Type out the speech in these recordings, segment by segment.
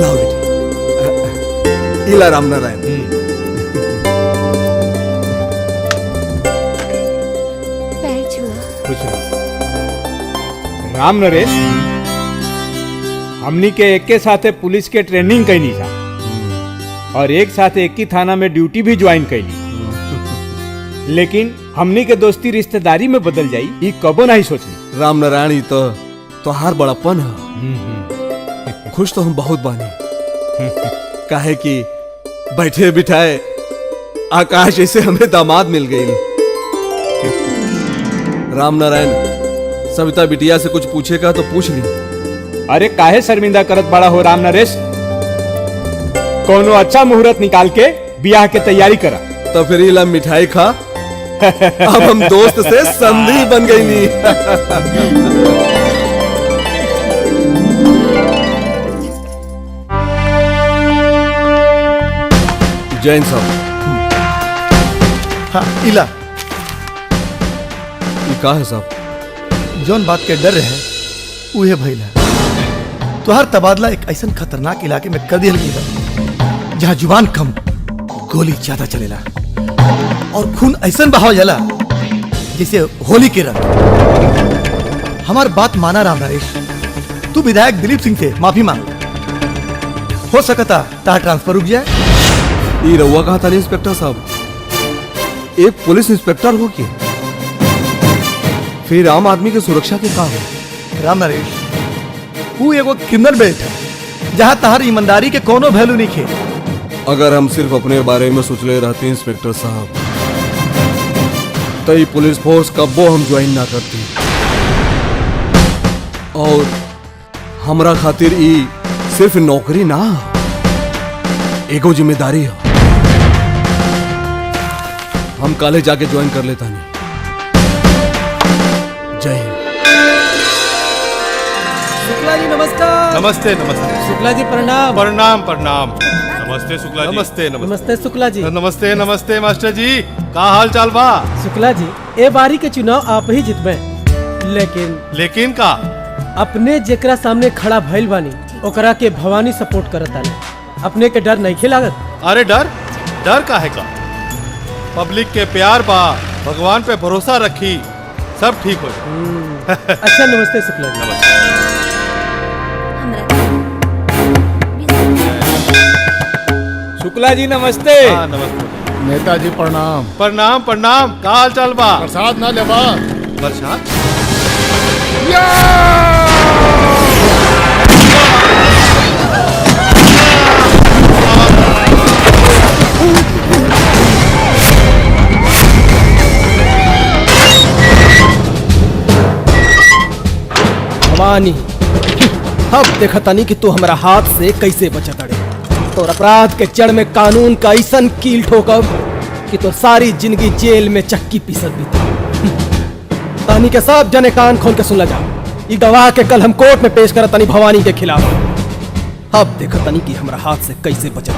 लाओ बेटी, इला राम नारायण। पैर छुआ। खुश रहो। राम नरेश, हमनी के एक के साथे पुलिस के ट्रेनिंग कैनी था और एक साथ एक ही थाना में ड्यूटी भी ज्वाइन कैली, लेकिन हमनी के दोस्ती रिश्तेदारी में बदल जाई ये कबो नहीं सोचली। राम नारायण तो तोहार बड़ापन है। खुश तो हम बहुत बानी, काहे कि बैठे बिठाए आकाश ऐसे हमें दामाद मिल गई। राम नारायण, सविता बिटिया से कुछ पूछेगा तो पूछ ली। अरे काहे शर्मिंदा करत बड़ा हो राम नरेश, कोनो अच्छा मुहूर्त निकाल के ब्याह के तैयारी करा। तो फिर इला मिठाई खा, अब हम दोस्त से संधि बन गई नी। जैन साहब। हाँ इला, ये का है साहब? जौन बात के डर रहे उहे भइला। तुहार तबादला एक ऐसा खतरनाक इलाके में कर दिया गया जहाँ जुबान कम गोली ज्यादा चलेला और खून ऐसा बहाव जाला जैसे होली के रंग। हमार बात माना राम नरेश, तू विधायक दिलीप सिंह से माफी मांग। हो सकता तार ट्रांसफर रुक जाए। ये रउआ कहा था इंस्पेक्टर साहब, एक पुलिस इंस्पेक्टर हो के फिर आम आदमी की सुरक्षा के का हो? राम नरेश, वो एगो क्रिमिनल बेल्ट है जहाँ तहार ईमानदारी के कोनो वैल्यू नहीं खे। अगर हम सिर्फ अपने बारे में सोच ले रहते इंस्पेक्टर साहब, तो ये पुलिस फोर्स कब्बो हम ज्वाइन ना करती। और हमरा खातिर ये सिर्फ नौकरी ना, एगो जिम्मेदारी है। हम काले जाके ज्वाइन कर लेता नहीं। जय हिंद। शुक्ला जी नमस्कार। नमस्ते नमस्ते। शुक्ला जी प्रणाम। प्रणाम प्रणाम। नमस्ते शुक्ला जी। नमस्ते नमस्ते शुक्ला जी। नमस्ते नमस्ते मास्टर जी, का हाल चाल बा? शुक्ला जी, ए बारी के चुनाव आप ही जितबे, लेकिन का अपने जेकरा सामने खड़ा भइल बानी ओकरा के भवानी सपोर्ट करता ने। अपने के डर नहीं लागत? अरे डर काहे का? पब्लिक के प्यार बा, भगवान पे भरोसा रखी, सब ठीक हो जाए। अच्छा नमस्ते शुक्ला जी। शुक्ला जी नमस्ते। हाँ नमस्ते। नेताजी प्रणाम। प्रणाम प्रणाम। का हाल चाल बा? प्रसाद ना लेबा? प्रसाद? भवानी, अब देखतानी कि तू हमारा हाथ से कैसे बचत अड़े। तो अपराध के जड़ में कानून का ऐसा कील ठोकब कि तो सारी जिंदगी जेल में चक्की पीसत बीती। तानी के सब जने कान खोल के सुन जा। ये गवाह के कल हम कोर्ट में पेश करतानी भवानी के खिलाफ। अब देखतानी कि हमारा हाथ से कैसे बचत।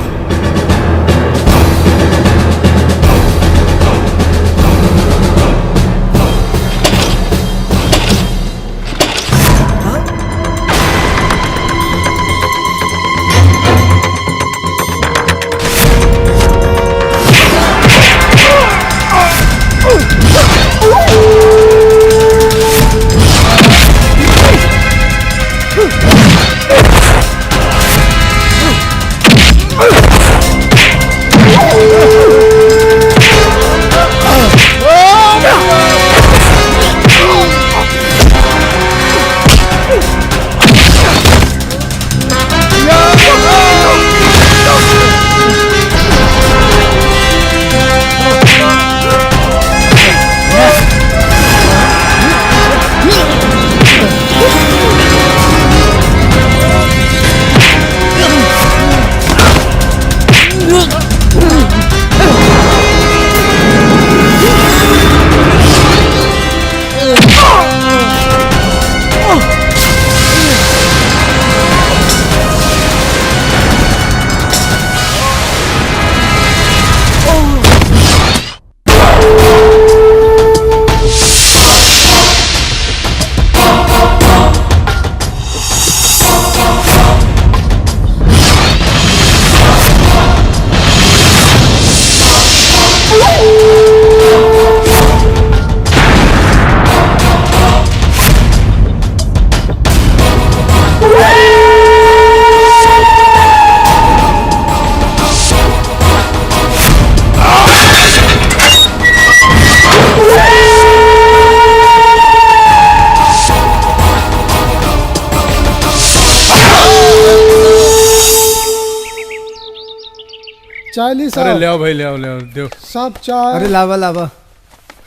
चाय ली अरे साहब। ले आओ भाई, ले आओ दो। साहब चाय। अरे लावा लावा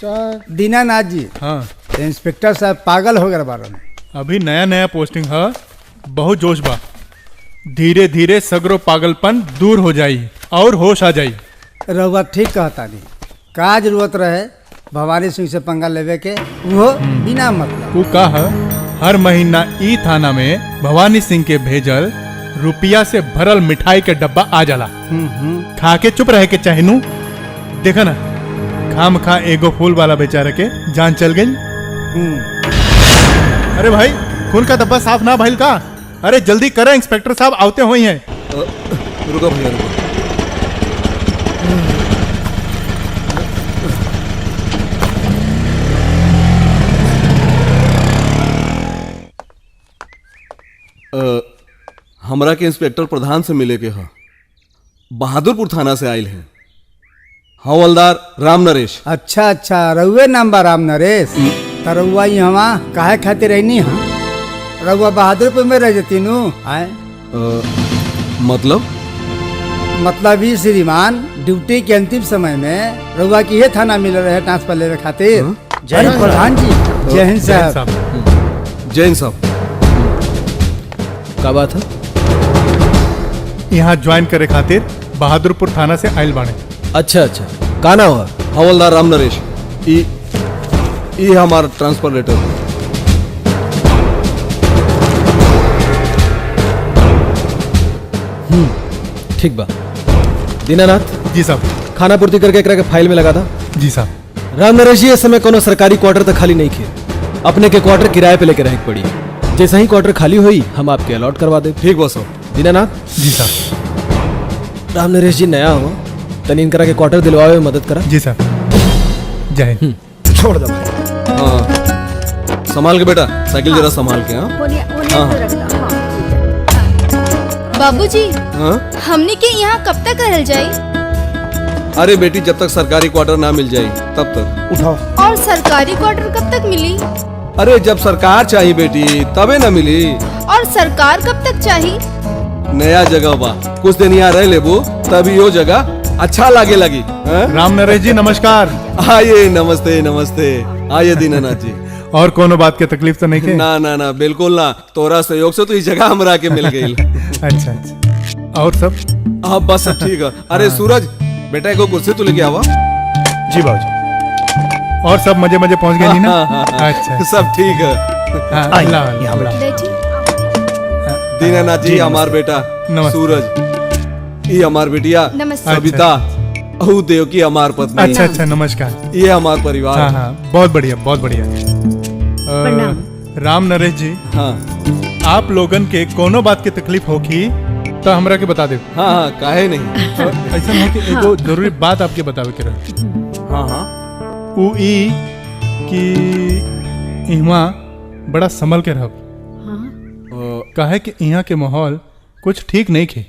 चाय। दीनानाथ जी, हाँ, इंस्पेक्टर साहब पागल हो गए बारे में। अभी नया नया पोस्टिंग है, बहुत जोश बा। धीरे धीरे सगरो पागलपन दूर हो जाई और होश आ जाई। रहुआ ठीक कहता नहीं, का जरूरत रहे भवानी सिंह से पंगा लेवे के, वो बिना मतलब। वो का है, हर महीना ई थाना में भवानी सिंह के भेजल रुपया से भरल मिठाई के डब्बा आ जाला। खा के चुप रहे के चाहनू। देखा ना, खाम खा एगो फूल वाला बेचारे के जान चल गई। अरे भाई, खून का डब्बा साफ ना भइल का? अरे जल्दी करें, इंस्पेक्टर साहब आते हुए हैं। रुको भैया रुको। हमरा के इंस्पेक्टर प्रधान से मिले के ह बहादुरपुर थाना से आयल हैं। हवलदार राम नरेश। अच्छा अच्छा, रहुए नाम बा राम नरेश। तो रहुआ यहाँ काहे खातिर रहनी है? रहुआ बहादुरपुर में रह जती नू आए। मतलब ही श्रीमान, ड्यूटी के अंतिम समय में रहुआ की ये थाना मिल रहे ट्रांसफर लेवे खातिर। जय हिंद प्रधान जी। जय हिंद साहब। जय हिंद साहब। का बात है? यहाँ ज्वाइन करे खातिर बहादुरपुर थाना से आयल बाणे। अच्छा अच्छा, का नाम हुआ? हवलदार राम नरेश। ई हमारा ट्रांसफर लेटर। ठीक बा। दीनानाथ जी साहब। खाना पूर्ति करके एकरा के फाइल में लगा था। जी साहब। राम नरेश जी, इस समय कोनो सरकारी क्वार्टर तो खाली नहीं किए। अपने के क्वार्टर किराए पे लेके रह पड़ी। जैसे ही क्वार्टर खाली हुई हम आपके अलॉट करवा दे। ठीक बस। दीनानाथ जी साहब। राम नरेश जी नया हो, तनी इनकरा के क्वार्टर दिलवावे में मदद करा। जी साहब। जय हिंद। छोड़ दो भाई। हाँ, संभाल के बेटा, साइकिल जरा संभाल के। बाबूजी, हाँ, हमने के यहाँ कब तक रहल जाई? अरे बेटी, जब तक सरकारी क्वार्टर ना मिल जाए तब तक। उठाओ। और सरकारी क्वार्टर कब तक मिली? अरे जब सरकार चाहिए बेटी तबे ना मिली। और सरकार कब तक चाहिए? नया जगह बा, कुछ दिन यहाँ रह लेबो तभी यो जगह अच्छा लागे लगी। राम नरेश जी नमस्कार। आइए, नमस्ते नमस्ते। आइए दीनानाथ जी। और कोनो बात की तकलीफ तो नहीं के? ना ना ना, बिल्कुल ना। तोरा सहयोग से तो ये जगह हमरा के मिल गई। अच्छा अच्छा। और सब? हाँ बस सब ठीक है। अरे सूरज बेटा, एक कुर्सी तो लेके आवा। जी बाबूजी। और सब मजे मजे पहुंच गए ना? हाँ, अच्छा। सब ठीक है। हाँ, आइए, ला, ला, यहाँ ला। बैठी। दीनानाथ जी, हमार बेटा नमस्ते। सूरज, ये हमार बिटिया नमस्ते। सविता, अहू देव की हमार पत्नी। अच्छा अच्छा, नमस्कार। ये हमार परिवार। हाँ हाँ, बहुत बढ़िया बहुत बढ़िया। राम नरेश जी, हाँ आप लोगन के कोनो बात की तकलीफ होगी तो हमरा के बता दे। हाँ हाँ, काहे नहीं। ऐसा है कि एगो जरूरी बात आपके बतावे के रहे। हाँ हाँ। उ ई कि इहवा बड़ा संभल के रहब। काहे कि यहाँ के माहौल कुछ ठीक नहीं खे।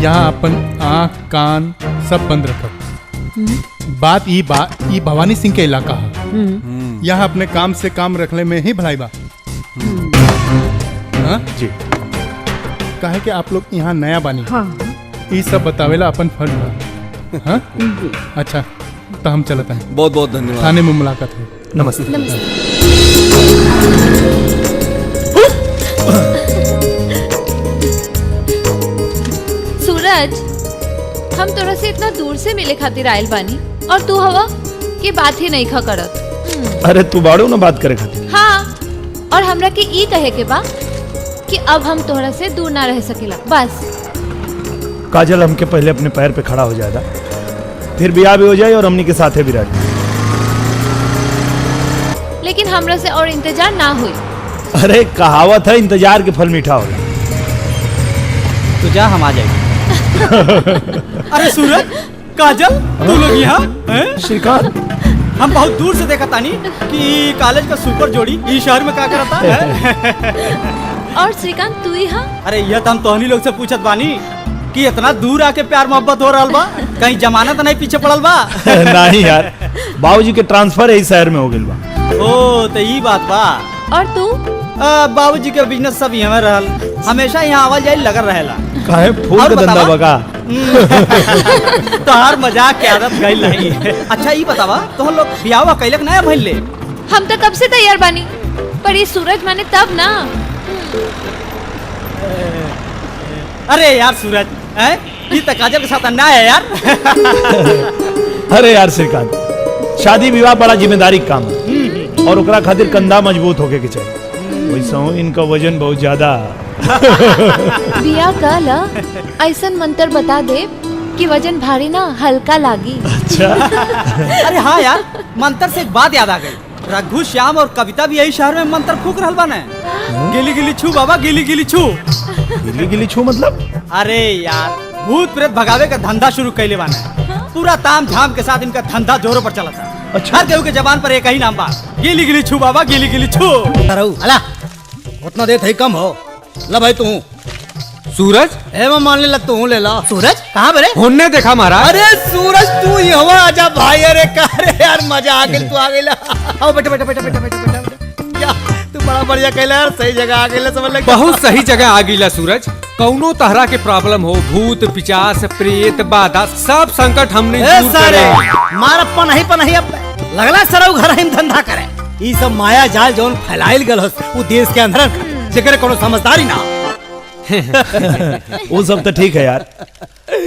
यहाँ अपन आँख कान सब बंद रखब। बात ई भवानी सिंह के इलाका है। यहाँ अपने काम से काम रखले में ही भलाई बा। हाँ जी। काहे कि आप लोग यहाँ नया बानी। ई सब बतावेला अपन फर्ज बा। हाँ? अच्छा, तो हम चलते हैं। बहुत बहुत धन्यवाद। थाने में मुलाकात हुई। नमस्ते। सूरज, हम तोरा से इतना दूर से मिले खातिर आयल बानी और तू हवा की बात ही नहीं खा करत। अरे तू बाड़ो ना बात करे खातिर। हाँ, और हमरा के ई कहे के बा कि अब हम तोरा से दूर ना रह सकेला बस। काजल, हमके पहले अपने पैर पे खड़ा हो जाएगा, फिर ब्याह भी हो जाए और हमनी के साथे भी रह। लेकिन हमरा से और इंतजार ना हुई। अरे कहावत है, इंतजार के फल मीठा होला। तो जा, हम आ जाएंगे। अरे सूरज, काजल, तू लोग यहाँ हैं? श्रीकांत, हम बहुत दूर से देखा तानी कि कॉलेज का सुपर जोड़ी इस शहर में क्या करता है। और श्रीकांत, तू यहाँ? अरे यह तो हम तोहनी लोग से पूछत बानी कि इतना दूर आके प्यार मोहब्बत हो रहा बा, कहीं जमानत नहीं पीछे पड़ल बा? नहीं यार, बाबूजी के ट्रांसफर यही शहर में हो गइल बा। ओ तो ये बात बा। और तू? बाबूजी के बिजनेस सब यहाँ रहल, हमेशा यहाँ आवाज जाए लगल रहेला। काहे फूल और का धंधा बतावा? बगा? तोहार मजाक के आदत गइल नहीं। अच्छा ई बतावा तोहर लोग बियाह कैलक नया भइल ले? हम तो कब से तैयार बानी, पर ये सूरज माने तब ना। अरे यार सूरज, हैं? ई त काजल के साथ अन्याय है यार। अरे यार श्रीकांत, शादी विवाह बड़ा जिम्मेदारी का काम है और ओकरा खातिर कंधा मजबूत होके के चाहिए। वैसे इनका वजन बहुत ज्यादा। बिया कल ऐसन मंत्र बता दे कि वजन भारी ना हल्का लागी। अच्छा। अरे हाँ यार, मंत्र से एक बात याद आ गई। रघु, श्याम और कविता भी यही शहर में मंत्र फूक रहल बाने। गिली गिली छू बाबा, गिली गिली छू। गिली गिली छू मतलब? अरे यार, भूत प्रेत भगावे का धंधा शुरू कैले बाने। पूरा ताम झाम के साथ इनका धंधा जोरों पर चला था। अच्छा। हर केहू के जबान पर एक ही नाम बा, गिली गिली छू बाबा, गिली गिली छू। अला उतना देत है कम हो। ला भाई तू सूरज ए मैं मान ले तू ले ला। सूरज कहाँ बरे? होने देखा महाराज। अरे सूरज तू ही हवा आजा भाई। अरे का रे यार, मजा आ गेल, तू आ गेला। आओ बेटा बेटा बेटा बेटा बेटा बेटा। या तू बड़ा बढ़िया कहला यार, सही जगह आ गेला, समझ लग। बहुत सही जगह आ गईला सूरज। कौनो तरह के प्रॉब्लम हो, भूत पिचास प्रेत बाधा, सब संकट हमने दूर सारे करे। मार पनाही पनाही अब लगला सरौ घर हम धंधा करे। ई सब माया जाल जौन फैलाइल गल हो वो देश के अंदर जेकर कोनो समझदारी ना। वो सब तो ठीक है यार,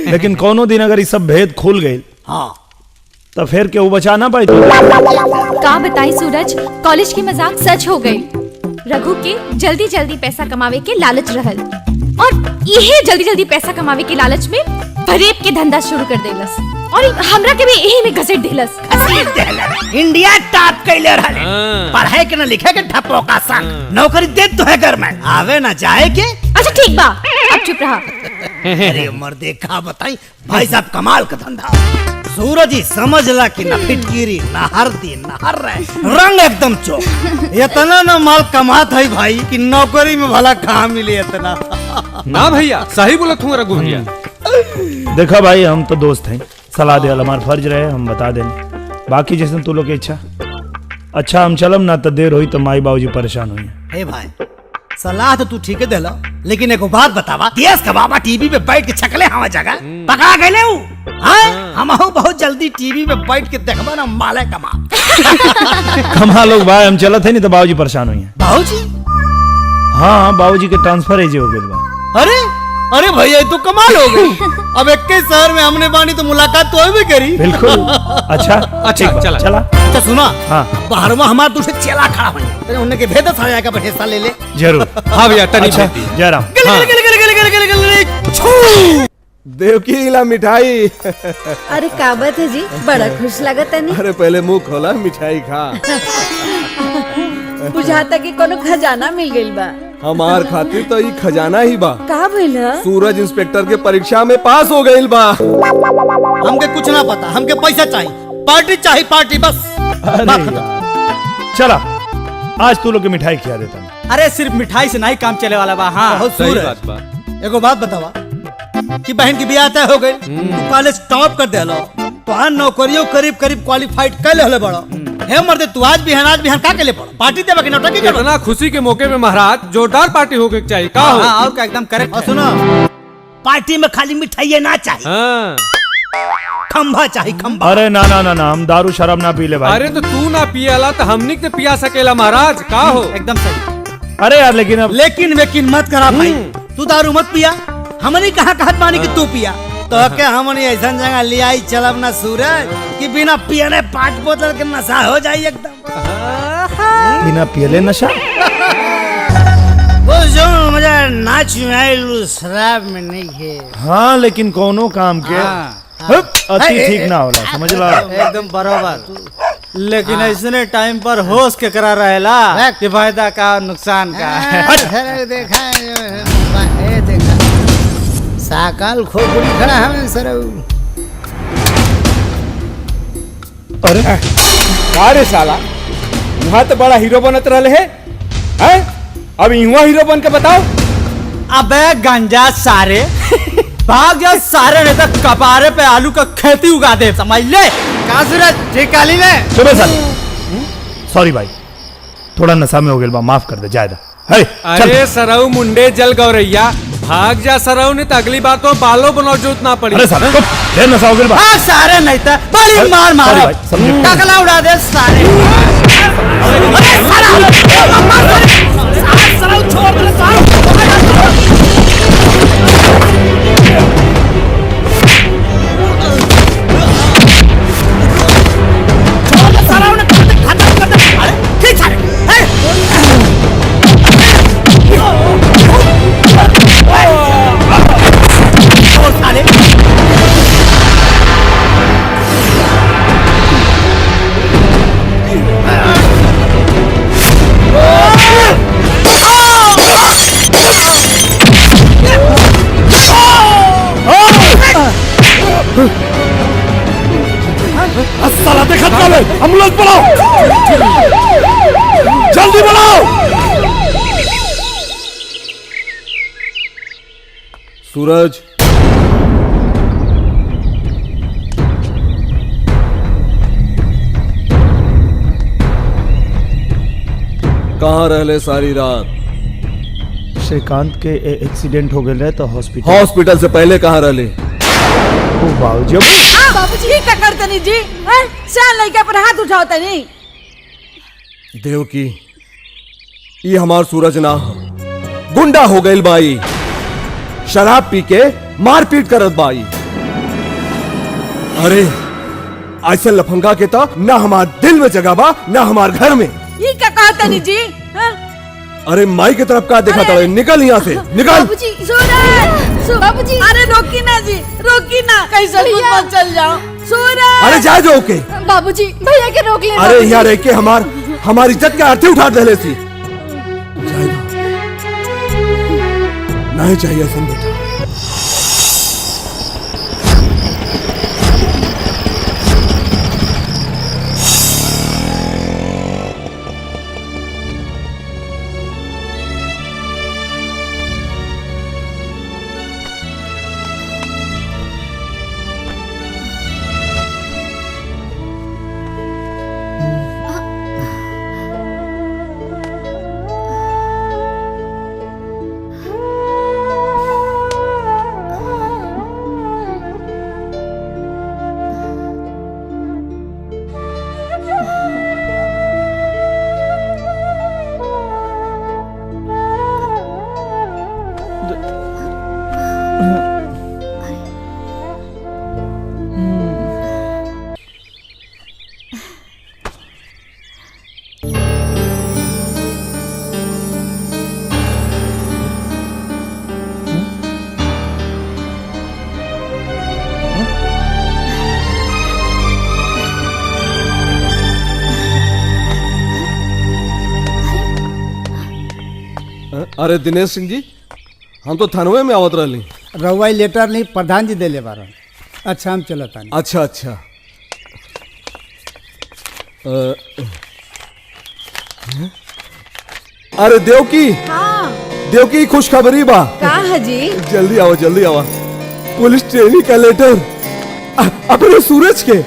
लेकिन कोनो दिन अगर ये सब भेद खुल गई, हाँ, तो फिर केहू बचा ना पाई। का बताई सूरज, कॉलेज की मजाक सच हो गई। रघु के जल्दी जल्दी पैसा कमावे के लालच रहल और यही जल्दी जल्दी पैसा कमावे के लालच में फरेब के धंधा शुरू कर देलस और हमरा के भी यही में घसीट देलस। इंडिया टॉप कैले रहले, पढ़ाई के ना लिखे के ठप्पो का संग नौकरी दे तो है घर में, आवे ना जाए के। अच्छा ठीक बा, अब चुप रहा। अरे मर्दे का बताई भाई साहब, कमाल का धंधा। सूरज ही समझ ला कि ना फिटकीरी ना हरदी ना हर रहे, रंग एकदम चौक। इतना ना माल कमात है भाई कि नौकरी में भला कहाँ मिले इतना। ना भैया, सही बोला तू रघु भैया। देखा भाई, हम तो दोस्त हैं, सलाह दे हमारा फर्ज रहे, हम बता दें। बाकी जैसे तू लोग की इच्छा। अच्छा हम चलम ना, तो देर हुई तो माई बाबूजी परेशान हुई। हे भाई, सलाह तो तू ठीक है देला, लेकिन एक बात बतावा, देश का बाबा टीवी पे बैठ के छकले हवा जगह पका गए हूँ। हम बहुत जल्दी टीवी पे बैठ के देखबा ना माले कमा। कमा लोग भाई, हम चलत है नहीं तो बाबूजी परेशान हुई। बाबूजी? हाँ, बाबूजी के ट्रांसफर एजे हो गए। अरे अरे भैया, तो कमाल हो गई। अब एक के शहर में हमने बानी तो मुलाकात तो भी करी। बिल्कुल। अच्छा चला चला। अच्छा सुना, हाँ, बाहर में हमारा दूसरे चेला खड़ा हुई, तेरे उन्हें के भेद साया का हिस्सा ले ले। जरूर। हाँ भैया, तनी अच्छा जयराम। देवकी इला मिठाई। अरे का बात है जी, बड़ा खुश लगत है। अरे पहले मुंह खोला, मिठाई खा। बुझाता कि कोनो खजाना मिल गइल बा। हमार खातिर तो ये खजाना ही बा। का भइल? सूरज इंस्पेक्टर के परीक्षा में पास हो गइल बा। हमके कुछ ना पता, हमके पैसा चाहिए, पार्टी चाहिए, पार्टी बस। चला, आज तू लोग की मिठाई खिला देता हूँ। अरे सिर्फ मिठाई से नहीं काम चले वाला बा। हाँ बहुत सूरज, एगो बात बतावा कि बहन की बियाह तय हो गई, तू कॉलेज टॉप कर देलो, तो नौकरियों करीब करीब क्वालिफाइड कर ले बड़ो। हे मर्दे, तू आज बिहान का के ले पड़ो, पार्टी देबा कि नौटंकी करबा? इतना खुशी के मौके में महाराज जोरदार पार्टी होके चाहिए। का हो? हाँ, और का एकदम करेक्ट। और सुनो, पार्टी में खाली मिठाई ना चाहिए, हाँ। खंभा चाहिए, खंभा। अरे ना ना ना ना, हम दारू शराब ना पी ले भाई। अरे तो तू ना पियाला तो हमनी के पिया सकेला महाराज। का हो? एकदम सही। अरे यार, लेकिन अब लेकिन मत करा भाई, तू दारू मत पिया। हमने कहा कहत मानी कि तू पिया, तो क्या हमने ऐसा जगह ले आई चलब ना सूरज कि बिना पियले 5 बोतल के नशा हो जाए एकदम। बिना पियले नशा? वो जो मजा नाच में शराब में नहीं है। हाँ, लेकिन कोनो काम के अति ठीक ना होला, समझ ला। एकदम बराबर। लेकिन ऐसे टाइम पर होश के करा रहेला कि फायदा का नुकसान का। देखा साकाल खोपड़ी खड़ा है सरऊ। अरे अरे साला, वहाँ तो बड़ा हीरो बनत रहले है, हैं? अब युवा हीरो बन के बताओ। अबे गंजा सारे, भाग जा सारे, नहीं तो कपारे पे आलू का खेती उगा दे, समझ ले। का सूरज ठीक काली ने? सुबह सर, सॉरी भाई, थोड़ा नशा में हो गया, माफ कर दे, जायदा। अरे सरऊ मुंडे जल गौरैया, भाग जा सराव ने तो अगली बार तो बालों बनाओ जरूरत ना पड़ी। अरे सारे को ढेर नशा हो गया बा। हाँ सारे नहीं था बड़ी मार मारो भाई, समझे। टकला उड़ा दे सारे। अरे सारा छोड़ दे सारा उन्हें खत्म कर दे। अरे ठीक है साला देखा था ले एम्बुलेंस बुलाओ जल्दी बुलाओ। सूरज कहाँ रहले सारी रात? श्रीकांत के एक्सीडेंट हो गए तो हॉस्पिटल। हॉस्पिटल से पहले कहाँ रहले? ओ बाबूजी बाबूजी क्या करते नहीं जी? शान लड़का पर हाथ उठाते नहीं। देवकी ये हमार सूरज ना हो। गुंडा हो गई बाई, शराब पी के मारपीट करत बाई। अरे ऐसे लफंगा के तो ना हमार दिल में जगह बा ना हमार घर में। ये क्या कहते नहीं जी? अरे माई की तरफ का देखा था? निकल यहाँ से निकल। बाबूजी सूरज बाबूजी अरे रोकी ना जी, रोकी ना, कैसे मत चल जाओ सूरज। अरे जा जो के बाबूजी भैया के रोक ले। अरे यहाँ रह के हमारी इज्जत के आरती उठा दे सी। नहीं चाहिए सुन बेटा। अरे दिनेश सिंह जी, हम तो थानवे में आवत रही। रउआ लेटर नहीं प्रधान जी दे ले बारन। अच्छा हम चलत आनी। अच्छा अच्छा। अरे देवकी, देवकी खुशखबरी बा। का है जी? जल्दी आओ जल्दी आओ। पुलिस ट्रेनिंग का लेटर अपने सूरज के।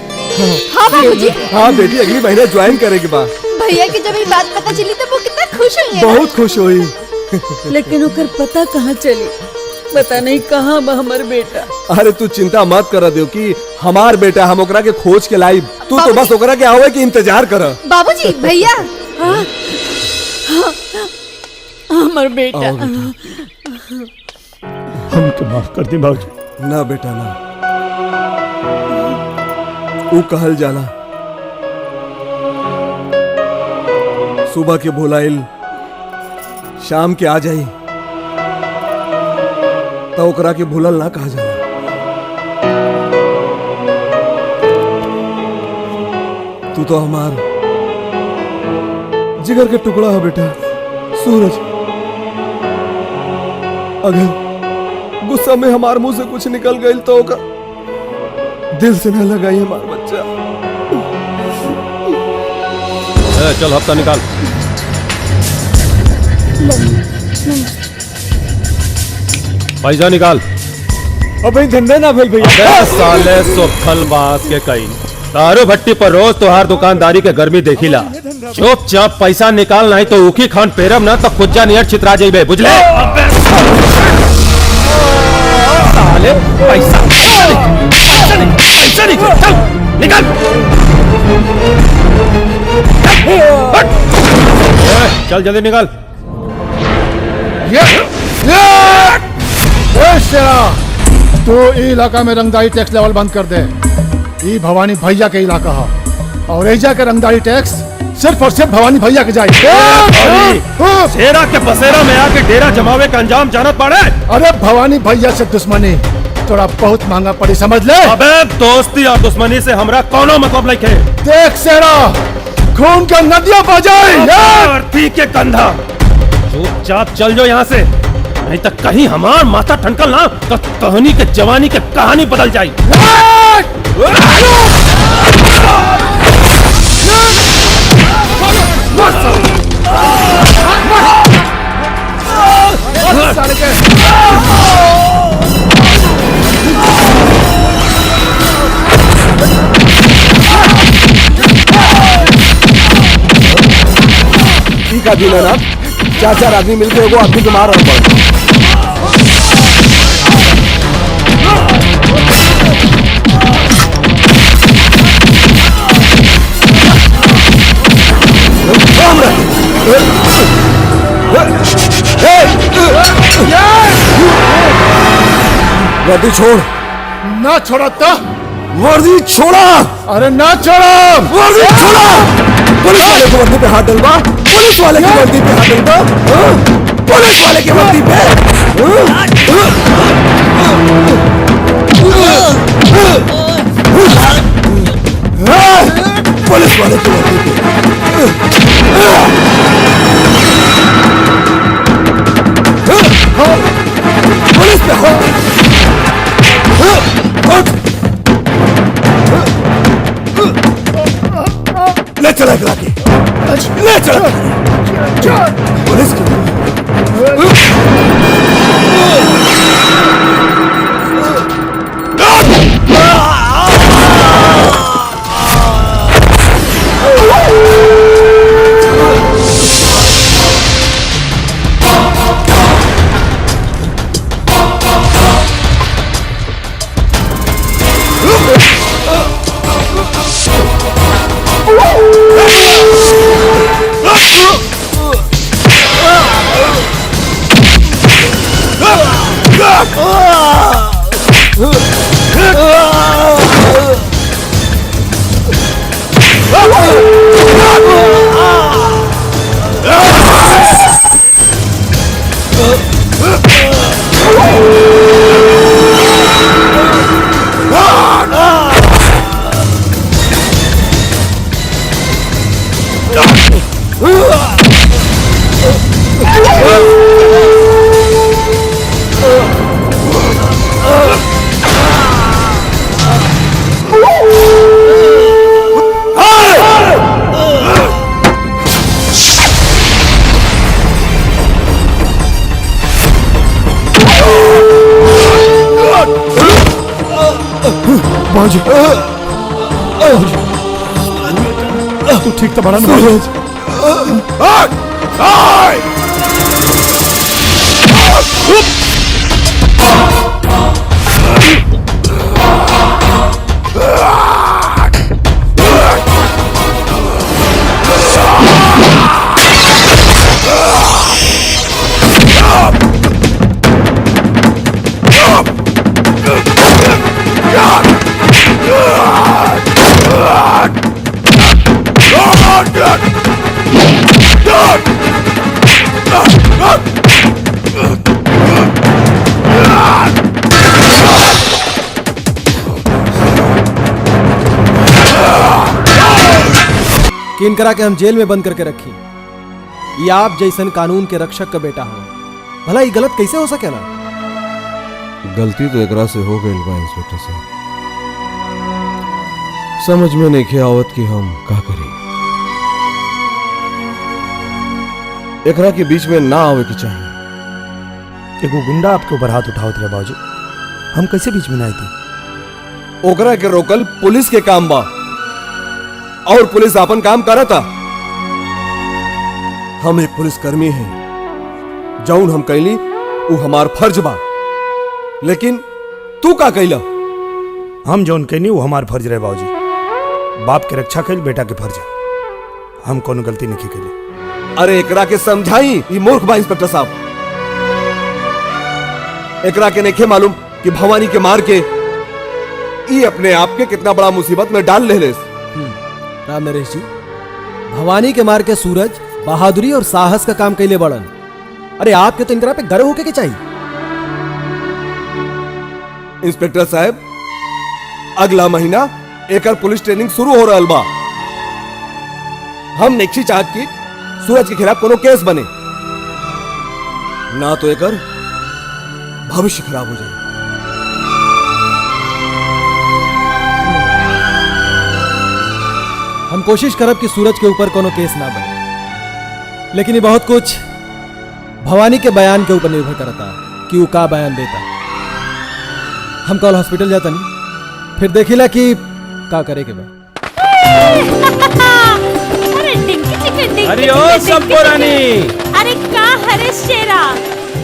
हाँ बाबूजी। हाँ बेटी अगली महीने ज्वाइन करेगी बा। भैया की जब ये बात पता चली तो वो कितना खुश हुई। बहुत खुश हुई। लेकिन ओकर पता कहाँ चली? पता नहीं कहाँ बा हमार बेटा। अरे तू चिंता मत कर देवकी, हमार बेटा हम ओकरा के खोज के लाई। तू तो बस ओकरा के आवे के इंतजार कर। बाबूजी भैया हमार बेटा। हम तो माफ कर दी बाबूजी। ना बेटा ना, ऊ कहल जाला सुबह के भुलाइल शाम के आ जाई तो ओकरा के भूलल ना कहा जाला। तू तो हमार जिगर के टुकड़ा है बेटा सूरज। अगर गुस्सा में हमार मुंह से कुछ निकल गई तो ओकर दिल से न लगाई हमार बच्चा। चल हफ्ता निकाल। पैसा निकाल। अबे धंधे ना भेल भैया। साले सोखल बास के कई दारू भट्टी पर रोज तोहार दुकानदारी के गर्मी देखिला। चुपचाप पैसा निकाल, नहीं तो ऊखी खान पेरम ना तो खुज्जा नियर छितरा जाइबे, बुझले? साले पैसा पैसा नहीं चल निकल चल जल्दी निकल तू इलाका में रंगदारी टैक्स लेवल बंद कर दे। ये भवानी भैया के इलाका है और एजा के रंगदारी टैक्स सिर्फ और सिर्फ भवानी भैया के जाए। शेरा के बसेरा में आके डेरा जमावे का अंजाम जानत पड़े। अरे भवानी भैया से दुश्मनी थोड़ा बहुत महंगा पड़ी समझ ले। अबे दोस्ती और दुश्मनी से हमरा कोनो मतलब नहीं है। देख शेरा खून का नदियां बजाई के कंधा चुपचाप चल जाओ यहाँ से नहीं तो कहीं हमार माथा ठनकल ना तो कहानी के जवानी के कहानी बदल जाए। ठीक है दीनानाथ, चार चार आदमी मिलकर वो आदमी को मार रहा है। वर्दी छोड़। ना छोड़ा तो वर्दी छोड़ा। अरे ना छोड़ा वर्दी छोड़ा। पुलिस वाले की वर्दी पे हाथ डलवा। पुलिस वाले की वर्दी पे हाथ डलवा। पुलिस वाले की वर्दी पे पुलिस वाले की वर्दी पे पुलिस पे हो। ले चला के ले चला पुलिस की तू ठीक तो बना ना किन करा के हम जेल में बंद करके रखी। ये आप जैसन कानून के रक्षक का बेटा हो, भला ये गलत कैसे हो सके ना। गलती तो एकरा से हो गई बा इंस्पेक्टर साहब, समझ में नहीं आवत कि हम का करी। एकरा के बीच में ना आवे की चाहिए। एगो गुंडा आपके ऊपर हाथ उठावत रहे बाबूजी, हम कैसे बीच में ना आए थे। ओकरा के रोकल पुलिस के काम बा और पुलिस अपन काम करता। हम एक पुलिसकर्मी हैं, जौन हम कैली वो हमार फर्ज बा, लेकिन तू का कैला? हम जौन कहनी वो हमार फर्ज रहे बाबूजी। बाप के रक्षा कैल बेटा के फर्ज है। हम कोनो गलती नहीं कैली। अरे एकरा के समझाई, ये मूर्ख बा इंस्पेक्टर साहब। एकरा के नहीं मालूम कि भवानी के मार के ये अपने आप के कितना बड़ा मुसीबत में डाल ले। राम नरेश जी, भवानी के मार के सूरज बहादुरी और साहस का काम कैले बड़न। अरे आपके तो इंदिरा पे गर्व होके के चाहिए। इंस्पेक्टर साहब, अगला महीना एकर पुलिस ट्रेनिंग शुरू हो रहल बा। हम नहीं चाहत कि सूरज के खिलाफ कोनो केस बने, ना तो एकर भविष्य खराब हो जाए। हम कोशिश करब कि सूरज के ऊपर कोनो केस ना बने, लेकिन ये बहुत कुछ भवानी के बयान के ऊपर निर्भर करता कि वो का बयान देता। हम कल हॉस्पिटल जाता नहीं, फिर देखिला कि का करे के बा। अरे डिंकी चिकन डिंकी। अरे ओ सबको रानी। अरे का हरे शेरा,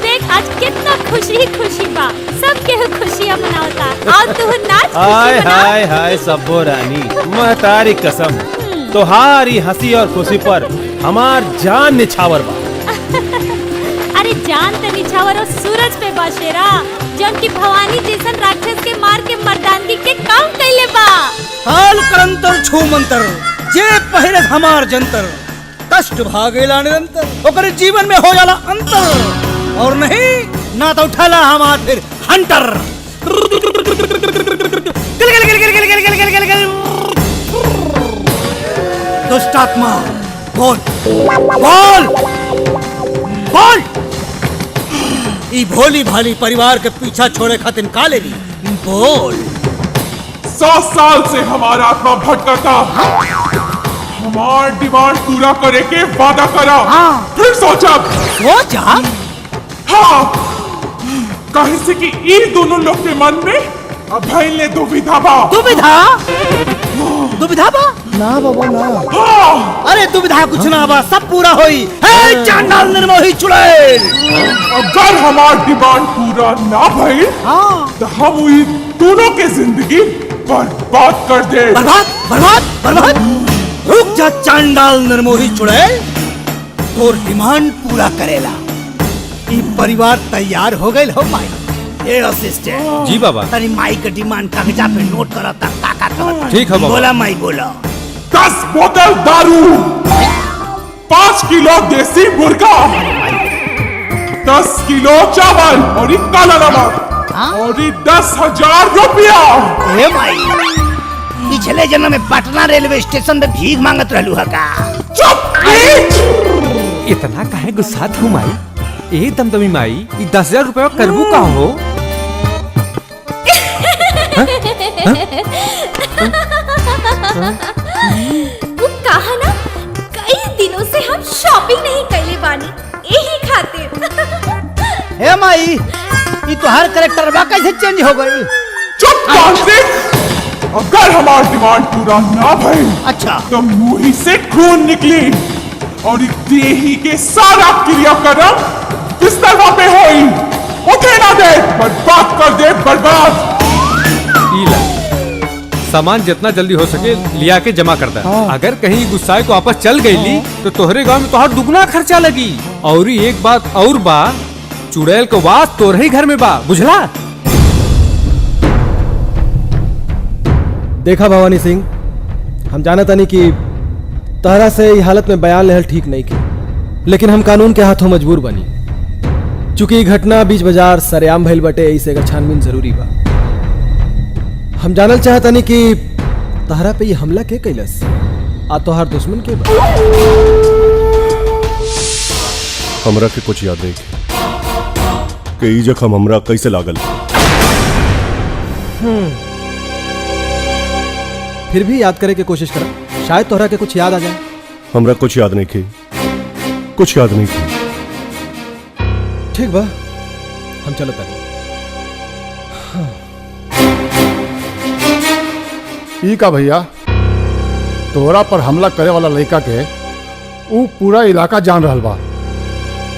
देख आज कितना खुशी खुशी बा, सब के खुशियां मनावता। और तू नाच हाय हाय हाय सबो रानी, महतारी कसम तोहारी हंसी और खुशी पर हमार जान निछावर बा। अरे जान तो निछावर और सूरज पे बा शेरा, जौन की भवानी जैसन राक्षस के मार के मर्दानगी के काम कैले बा। हाल करंतर छू मंतर, जे पहले हमार जंतर, कष्ट भागेला निरंतर, ओकरे जीवन में हो जाला अंतर। और नहीं ना तो उठाला हमार फिर हंटर। दुष्टात्मा बोल बोल बोल। ई भोली भाली परिवार के पीछा छोड़े खातिर का लेली बोल। 100 साल से हमारा आत्मा भटका, हमार डिमांड पूरा करे के वादा करा। फिर सोचा हाँ, कहीं से कि ई दोनों लोग के मन में अभय ने दुविधा बा। दुविधा बा ना बाबा ना। हाँ। अरे दुविधा कुछ ना बा, सब पूरा होई। हे चांडाल निर्मोही चुड़ैल, अगर हमार डिमांड पूरा ना भइल तो हम ई दोनों के जिंदगी बर्बाद कर दे। बर्बाद बर्बाद बर्बाद। रुक जा चांडाल निर्मोही चुड़ैल, तोर डिमांड पूरा करेला। ई परिवार तैयार हो गए हो माई। ए असिस्टेंट जी बाबा। तनी माई के डिमांड कागजा पे नोट करता काका करता। ठीक है बाबा। बोला माई बोला। 10 बोतल दारू, 5 किलो देसी मुर्गा, 10 किलो चावल और एक काला नमक और 10,000 रुपया। ए माई, पिछले जन्म में पटना रेलवे स्टेशन पे भीख मांगत रहलू है का? चुप! इतना काहे गुस्सात हूँ माई? ए दमदमी माई, 10,000 रुपया करबू का हो? वो कहा ना, कई दिनों से हम शॉपिंग नहीं कैले बानी, यही खातिर। हे माई, ये तो हर कैरेक्टर बा कैसे चेंज हो गई? चुप कार्तिक! अगर हमार डिमांड पूरा ना भइल अच्छा तो मुंह से खून निकली और देही के सारा क्रियाक्रम बिस्तर पे होई। उठे ना दे, बर्बाद कर दे, बर्बाद। सामान जितना जल्दी हो सके लिया के जमा करता है। अगर कहीं गुस्साए को वापस चल गई तो तोहरे गांव में तोहर दुगना खर्चा लगी। और एक बात और बा, चुड़ैल को वास तोहरे ही घर में बा, बुझला? देखा भवानी सिंह, हम जानता नहीं कि तहरा से इस हालत में बयान लेहल ठीक नहीं की, लेकिन हम कानून के हाथों मजबूर बनी। चूंकि घटना बीच बाजार सरेआम भइल बटे, इसे का छानबीन जरूरी बा। हम जानल चाहता नहीं कि तहरा पे ये हमला के कैलस, आ तोहार दुश्मन के बा। हमरा के कुछ याद नहीं कि ई जख्म हमरा कैसे लागल। फिर भी याद करे के कोशिश कर, शायद तोहरा के कुछ याद आ जाए। हमरा कुछ याद नहीं की, कुछ याद नहीं की। ठीक बा, हम चलता है। ई का भैया, तोरा पर हमला करे वाला लड़का के ऊ पूरा इलाका जान रहल बा।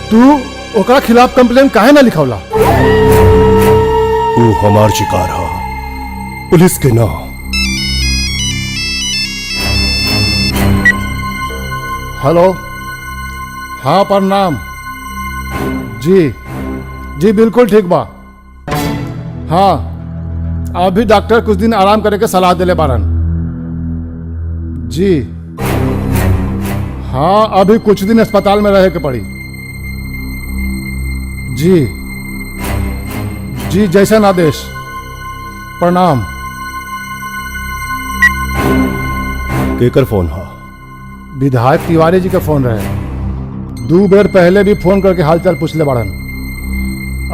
तू ओकरा खिलाफ कंप्लेन काहे ना लिखौला? तू हमार शिकार हा, पुलिस के ना। हेलो, हाँ प्रणाम। जी जी बिल्कुल ठीक बा। हाँ अभी डॉक्टर कुछ दिन आराम करे के सलाह दिले बारन। जी हाँ अभी कुछ दिन अस्पताल में रहे के पड़ी। जी जी जैसन आदेश। प्रणाम। केकर फोन हा? विधायक तिवारी जी का फोन रहे। 2 बेर पहले भी फोन करके हालचाल पूछले बाड़न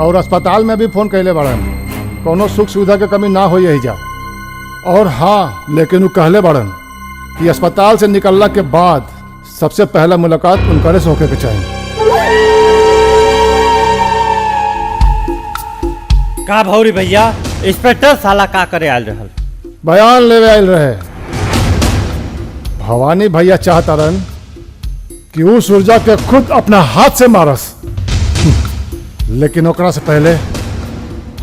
और अस्पताल में भी फोन कैले बाड़न। कोनो सुख सुविधा के कमी ना हो यही जा। और हाँ लेकिन वो कहले बाड़न कि अस्पताल से निकलने के बाद सबसे पहला मुलाकात उनकरे से होके के चाहिए। का भौरी भैया, इंस्पेक्टर साला का करे आयल रहल? बयान लेवे आयल रहे। भवानी भैया चाहता रन कि वो सुरजा के खुद अपना हाथ से मारस, लेकिन ओकरा से पहले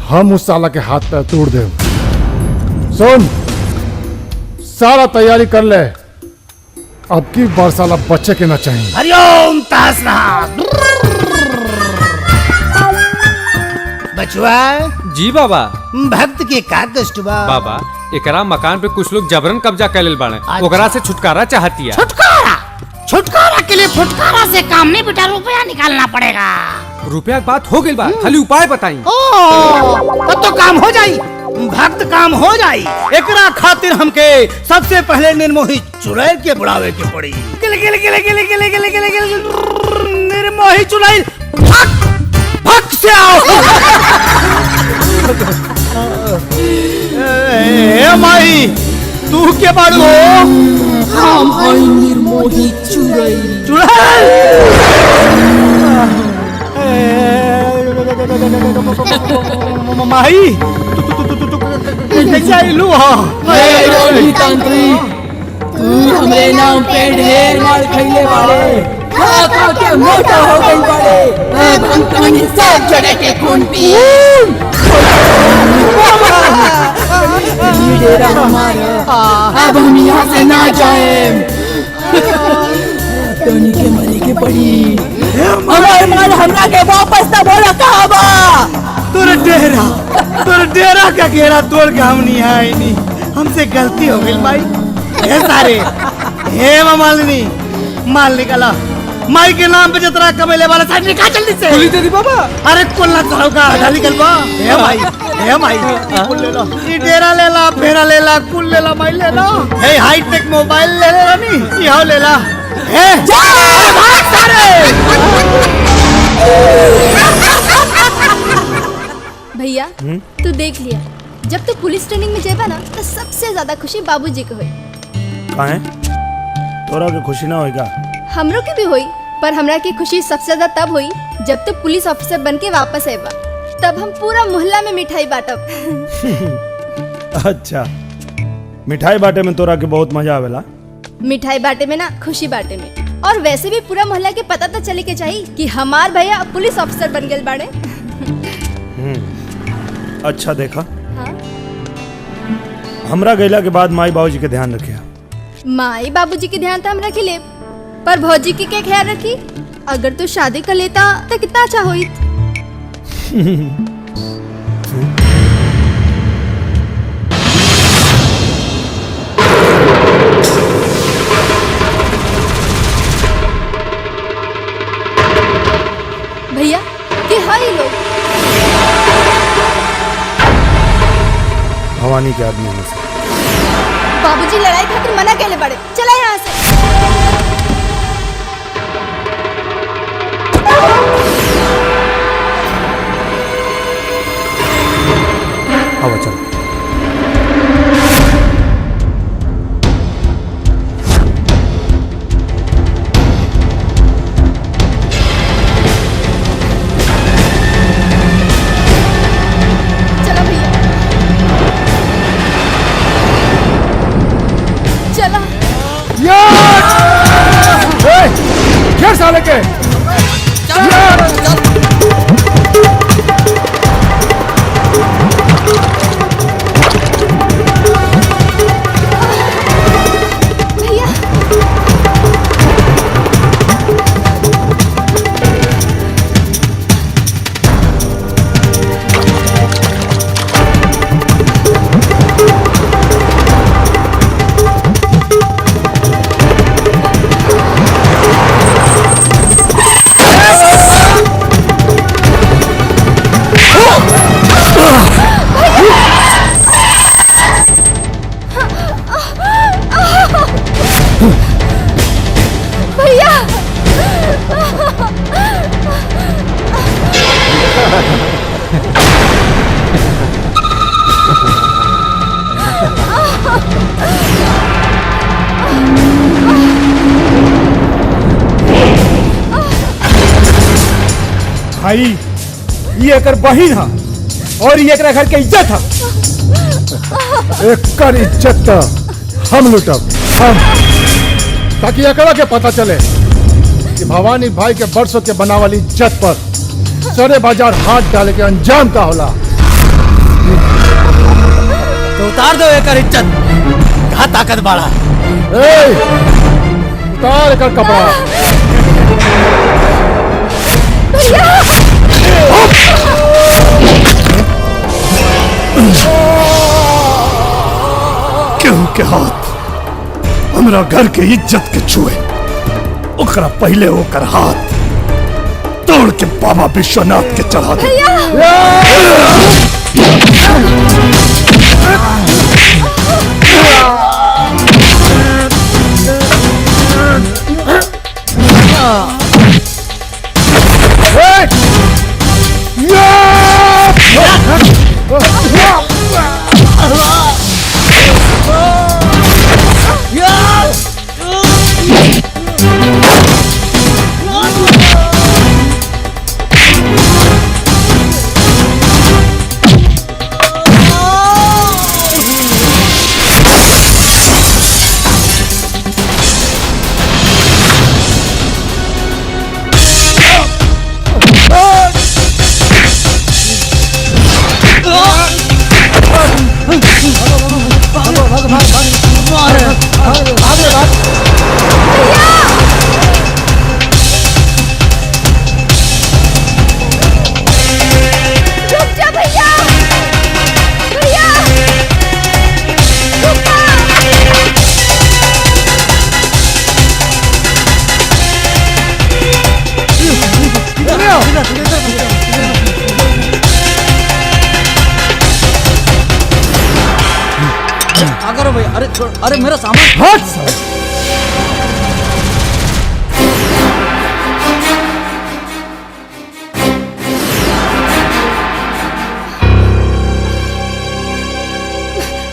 हम उस साला के हाथ पैर तोड़ दे। सुन, सारा तैयारी कर ले, अब की बार साला बच्चे के ना चाहिए। हरिओम तासना बचुआ। जी बाबा। भक्त के का कष्ट बा? बाबा एकरा मकान पे कुछ लोग जबरन कब्जा कर लेल बाड़े। ओकरा से छुटकारा चाहती है। छुटकारा? छुटकारा के लिए फुटकारा से काम नहीं बेटा, रुपया निकालना पड़ेगा। रुपया की बात हो गई बा, खाली उपाय बताई। तब तो काम हो जाई, भक्त काम हो जाई। एकरा खातिर हमके सबसे पहले निर्मोही चुड़ैल के बुलावे के पड़ी। गिल गिल गिल गिल गिल गिल गिल गिल निर्मोही चुड़ैल भक्त से आओ। ए माई तू के बाड़ू हो? हम हई निर्मोही चुड़ैल। माही तू कैसे आइलू हो? तांत्रिक, तू हमरे नाम पे ढेर माल खइले बाड़े, खा खा के मोटा हो गई बाड़े। अब हम कहानी सब जड़े के खून पिए। ये डेरा हमारा, अब हम यहाँ से ना जाएं। टोनी के मरे के पड़ी। हमारे माल हमरा के वापस ना बोला कहाँ बा? तोर डेरा का घेरा तोड़ के हम नहीं आए नहीं। हमसे गलती हो गई भाई। हे सारे, हे मालिनी, माल निकाला। माई के नाम पे जतरा कमेले वाला साइड निकाल जल्दी से। गोली दे दी बाबा। अरे कुल्ला चढ़ो का आधा निकल बा। हे भाई कुल ले लो, ये डेरा ले ला, फेरा ले ला, कुल ले ला, माई ले लो। हे हाईटेक मोबाइल ले ला नी, यहो ले ला। हे भाग सारे। भैया तू देख लिया, जब तू पुलिस ट्रेनिंग में जेबा ना तो सबसे ज्यादा खुशी बाबूजी को हुई। काहे? तोरा के खुशी ना होएगा? हमरो के भी हुई, पर हमरा की खुशी सबसे ज्यादा तब हुई जब तू पुलिस ऑफिसर बन के वापस आएबा। तब हम पूरा मोहल्ला में मिठाई बांटब। अच्छा, मिठाई बांटे में तोरा के बहुत मजा आवेला? मिठाई बांटे में ना, खुशी बांटे में। और वैसे भी पूरा मोहल्ला के पता तो चले के चाहिए कि हमार भैया पुलिस ऑफिसर बन गए बाड़े। अच्छा देखा, हाँ? हमरा गैला के बाद माई बाबूजी के ध्यान रखिया। माई बाबूजी के ध्यान तो हम रख ले, पर भौजी की क्या ख्याल रखी? अगर तू शादी कर लेता तो कितना अच्छा होई। भैया के हाई लोग भवानी के आदमी में से। बाबूजी लड़ाई खातिर मना कैले बड़े, चला यहाँ से। आओ चल। चलो भैया, चला। घेर साले के। भाई ये एकर बहिन है और ये एकरा घर के इज्जत है। एकर इज्जत तो हम लुटब, हम, ताकि एकरा के पता चले कि भवानी भाई के बरसों के बनावल इज्जत पर सरे बाजार हाथ डाले के अंजाम का होला। तो उतार दो एकर इज्जत, कहा ताकत बाड़ा। उतार एकर कपड़ा। केहू के हाथ हमरा घर के इज्जत के छुए, ओकरा पहले ओकर हाथ तोड़ के बाबा विश्वनाथ के चढ़ा दे। अरे मेरा सामान हट।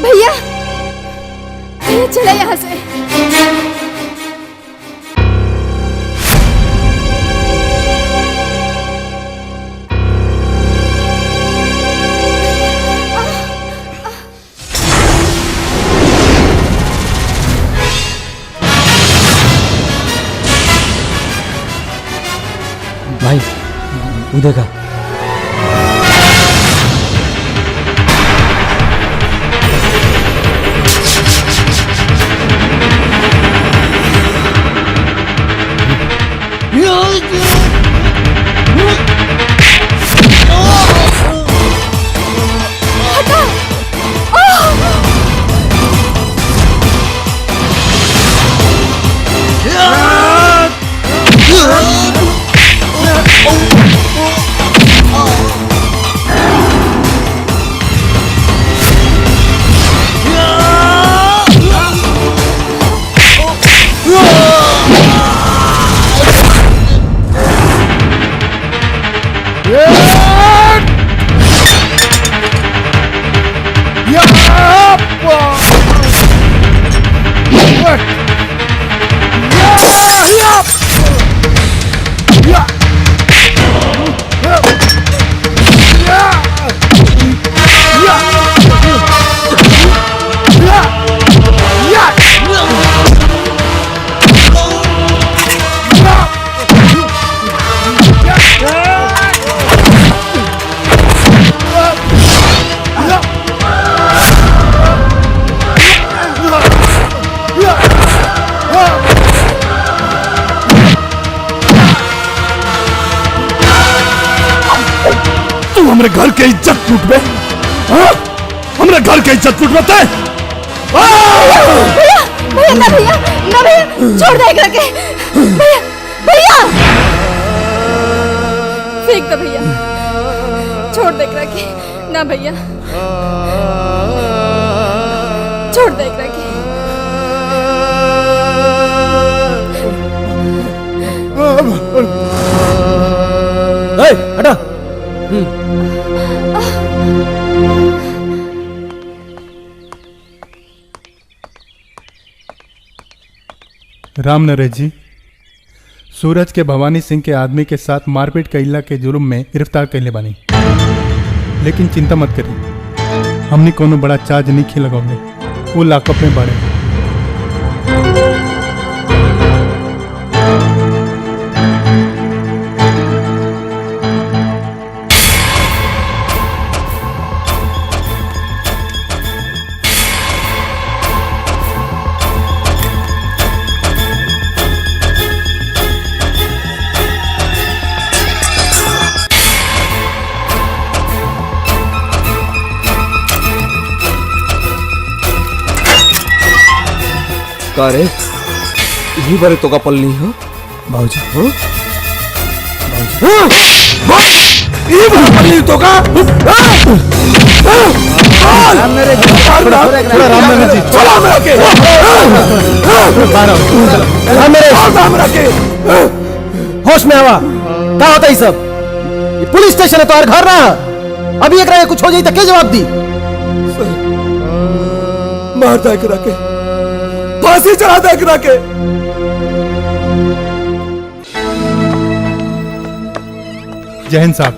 भैया भैया चले यहाँ से। भाई वो देखा, हमरे घर के इज्जत लूटबे, हमरे घर के इज्जत लूटबे। भैया भैया ना भैया ना भैया, छोड़ दे एकरा के। भैया भैया फेंक दो भैया, छोड़ दे एकरा के। ना भैया छोड़ दे एकरा के। हटा। राम नरेश जी, सूरज के भवानी सिंह के आदमी के साथ मारपीट कैला के जुर्म में गिरफ्तार कैले बानी। लेकिन चिंता मत करी, हमने कोनो बड़ा चार्ज नहीं खी लगौले, वो लॉकअप में बाड़े। का रे यही बारे तो का पलनी हो बाबूजी हो ये बारे पलनी तो का होश में आवा। क्या होता है सब? ये पुलिस स्टेशन है, तो हर घर ना। अभी एक कुछ हो जाए तो क्या जवाब दी? मार दे करा के, फांसी चढ़ा दे करा के। जय हिंद साहब।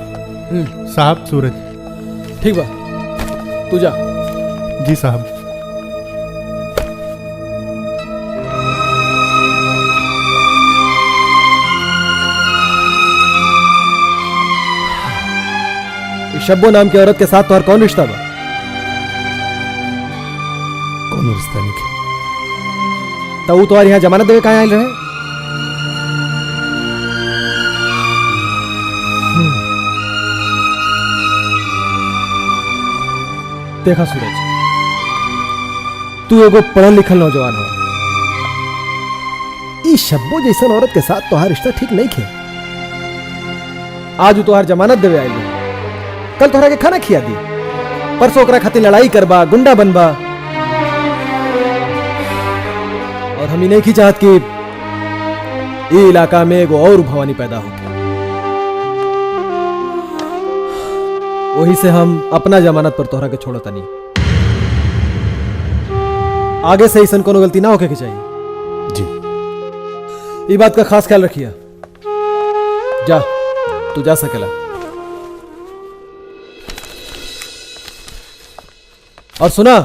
साहब सूरज। ठीक बा, तू जा। जी साहब। शब्बो नाम की औरत के साथ तो और कौन रिश्ता बा? कौन रिश्ता नहीं के? तो वो तो और यहाँ जमानत देवे कहाँ आयल रहे? देखा सूरज, तू एगो पढ़ल लिखल नौजवान हो। इस शब्बो जैसन औरत के साथ तोहार रिश्ता ठीक नहीं खे। आज वो तोहार जमानत देवे आयल रहे, कल तोहरा के खाना खिया दी, परसों ओकरा खातिर लड़ाई करबा, गुंडा बनबा। और हम ही नहीं की चाहत कि ये इलाका में एगो और भवानी पैदा हो। वही से हम अपना जमानत पर तोहरा के छोड़ता नहीं। आगे से ऐसा कोनो गलती ना होके के चाहिए जी। ये बात का खास ख्याल रखिए। जा, तू जा सकेला। और सुना,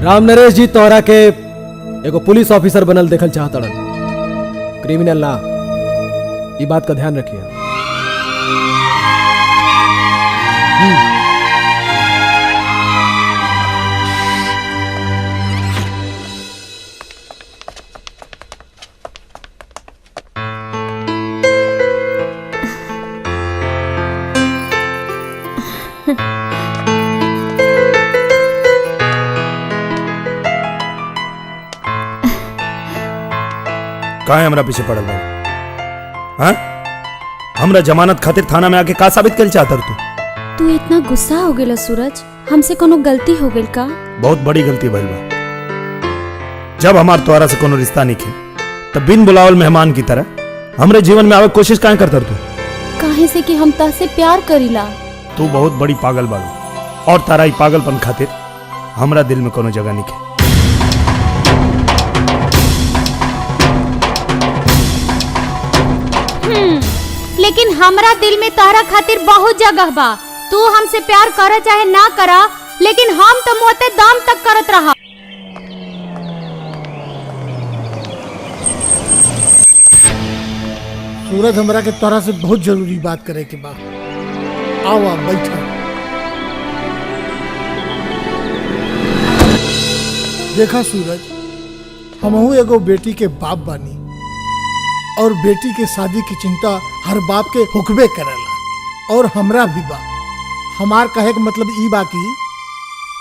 राम नरेश जी तोहरा के एगो पुलिस ऑफिसर बनल देखल चाहतड़न, क्रिमिनल ना। ये बात का ध्यान रखिए। काहे हमरा पीछे पड़ल बा? हाँ? हमरा जमानत खातिर थाना में आके का साबित कर चाहत तू? तू इतना गुस्सा हो गेला सूरज? हमसे कोनो गलती हो गेल का? बहुत बड़ी गलती भइल बा। जब हमार तोहरा से कोनो रिश्ता नहीं खे, तब बिन बुलावल मेहमान की तरह हमरे जीवन में आवे कोशिश काहे करत तू? काहे से कि हम तासे प्यार करीला। तू बहुत बड़ी पागल बाड़ू, और तारा ई पागलपन खातिर हमरा दिल में कोनो जगह नहीं खे। लेकिन हमरा दिल में तोहरा खातिर बहुत जगह बा। तू हमसे प्यार करा चाहे ना करा, लेकिन हम तो मोते दाम तक करत रहा। सूरज, हमरा के तोरा से बहुत जरूरी बात करे के बा। आओ बैठा। देखा सूरज, हमहू एगो बेटी के बाप बानी, और बेटी के शादी की चिंता हर बाप के हुक्बे करेला, और हमरा भी बा। हमार कहे के मतलब ई बा कि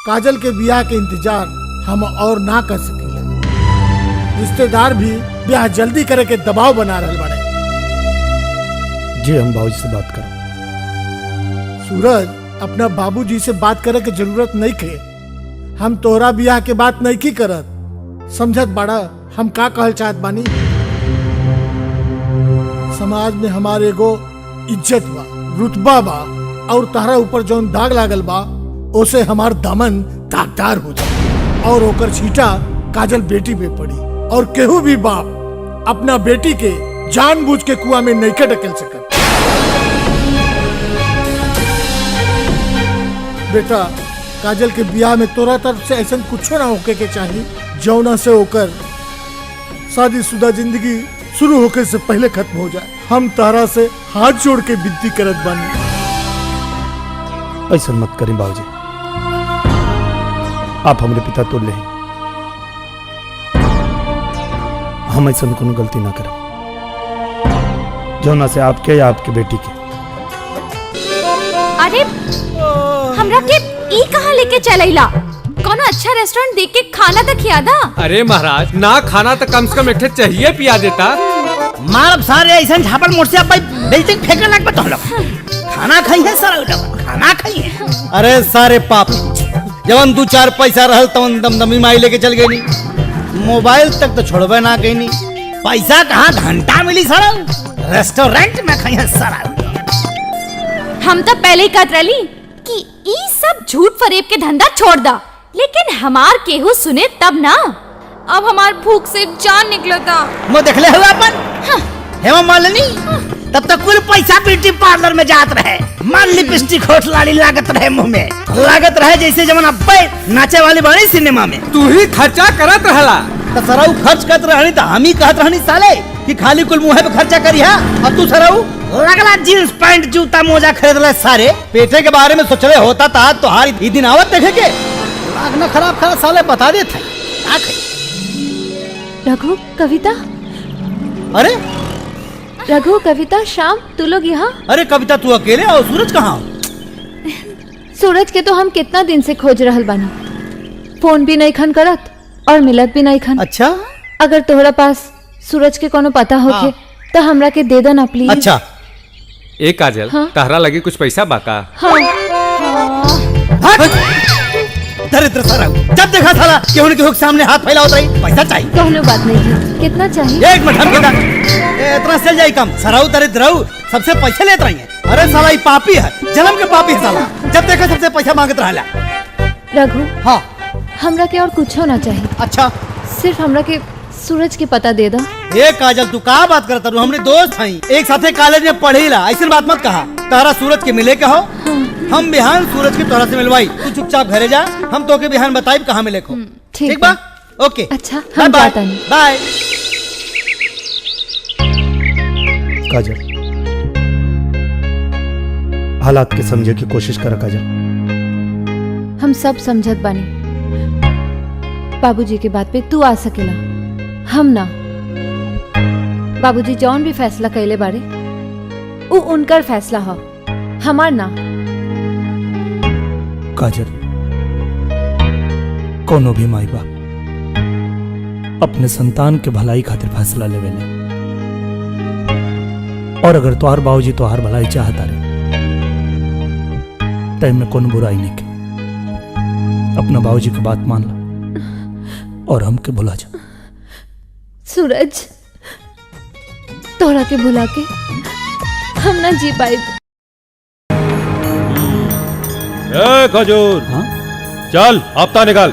काजल के ब्याह के इंतजार हम और ना कर सकेले। रिश्तेदार भी ब्याह जल्दी करे के दबाव बना रहे बड़े। जी, हम बाबूजी से बात करें। सूरज, अपना बाबूजी से बात करे के जरूरत नहीं खे। हम तोहरा ब्याह के बात नहीं की करत। समझत बाड़ा हम का कहल चाहत बानी? समाज में हमारे एगो इज्जत बा, रुतबा बा, और तारा ऊपर जौन दाग लागल बा, ओसे हमार दामन दागदार हो जाए, और ओकर छींटा काजल बेटी पे पड़ी, और केहू भी बाप अपना बेटी के जानबूझ के कुआं में नहीं ढकेल सकत। बेटा काजल के ब्याह में तोरा तरफ से ऐसा कुछ ना होके के चाहिए जौना से होकर शादीशुदा जिंदगी शुरू होके से पहले खत्म हो जाए। हम तारा से हाथ जोड़ के विनती करत बानी। ऐसा मत करें बाबूजी, आप हमारे पिता तुल्य हैं। हम ऐसा कोनो गलती ना करें जौना से आपके या आपके बेटी के। अरे हमरा के ई कहाँ लेके चलैला? कोनो अच्छा रेस्टोरेंट देख के खाना तक खियादा। अरे महाराज ना खाना तो कम से कम एक चाहिए पिया देता। मारब सारे ऐसा झापड़ मोड़ से अब बिल्डिंग फेंकने लग बता लोग। खाना खाई है सारा, खाना खाई है। अरे सारे पाप जवन 2-4 पैसा रहल तवन दमदमी माई लेके चल गई नी। मोबाइल तक तो छोड़बे ना गई नी। पैसा कहाँ घंटा मिली सारा, रेस्टोरेंट में खाई है सारा। हम तो पहले ही कहत रही कि ई सब झूठ फरेब के धंधा छोड़ दा, लेकिन हमार केहू सुने तब ना। अब हमार भूख से जान निकलता। मैं देख ले हुआ अपन हेमा मालिनी तब तक कुल पैसा ब्यूटी पार्लर में जात रहे। मन लिपस्टिक होठ लाली लागत रहे मुंह में, लागत रहे जैसे जमन अब्बे नाचे वाली बड़ी सिनेमा में। तू ही खर्चा करत रहला। तो सराऊ खर्च करत रहनी तो हम ही कहत रहनी साले कि खाली कुल मुंह पे खर्चा करिया। अब तू सराऊ लगला जींस पैंट जूता मोजा खरीद ले सारे। पेटे के बारे में सोचले होता था तो हारी ई दिन आवत देखे के लागना खराब खराब साले बता दे थे। रघु कविता, अरे रघु कविता श्याम तू लोग यहाँ? अरे कविता तू अकेले और सूरज कहाँ? सूरज के तो हम कितना दिन से खोज रहल बानी। फोन भी नहीं खन करत और मिलत भी नहीं खन। अच्छा अगर तोहरा पास सूरज के कोनो पता होके तो हमरा के दे देना प्लीज। अच्छा ए काजल, हाँ? तहरा लगे कुछ पैसा बाका? हाँ। दरिद्र सारा जब देखा साला कि उनके हुक सामने हाथ फैला होता है। पैसा चाहिए कहने बात नहीं है। कितना चाहिए? एक मिनट हम इतना चल जाए कम। सराऊ दरिद्र सबसे पैसे लेते रही है। अरे साला ये पापी है, जन्म के पापी है साला। जब देखा सबसे पैसा मांगत रहा। रघु हाँ हमरा के और कुछ होना चाहिए। अच्छा सिर्फ हमरा के सूरज के पता दे दो। ए काजल तू का बात करता रू? हमरे दोस्त हई, एक साथे कॉलेज में पढ़ेला। ऐसी बात मत कहा। तारा सूरज के मिले के हो? हम बिहान सूरज के तोरा से मिलवाई। तू चुपचाप घरे जा, हम तोके बिहान बताई कहाँ मिले को। ठीक बा? ओके अच्छा हम जाता नहीं। बाय। काजल हालात के समझे की कोशिश कर काजल। हम सब समझत बानी। बाबूजी के बात पे तू आ सकेला, हम ना। बाबूजी जौन भी फैसला कैले बारे वो उनकर फैसला हो, हमार ना। काजल कोनो भी माई बाप अपने संतान के भलाई खातिर फैसला लेवेले। और अगर तोहार बाबूजी तोहार भलाई चाहता रे तय में कोनो बुराई नहीं के। अपना बाबूजी की बात मान ला और हमके भुला जा। सूरज तोरा के भुला के हम ना जी पाए। खजूर चल हफ्ता निकाल।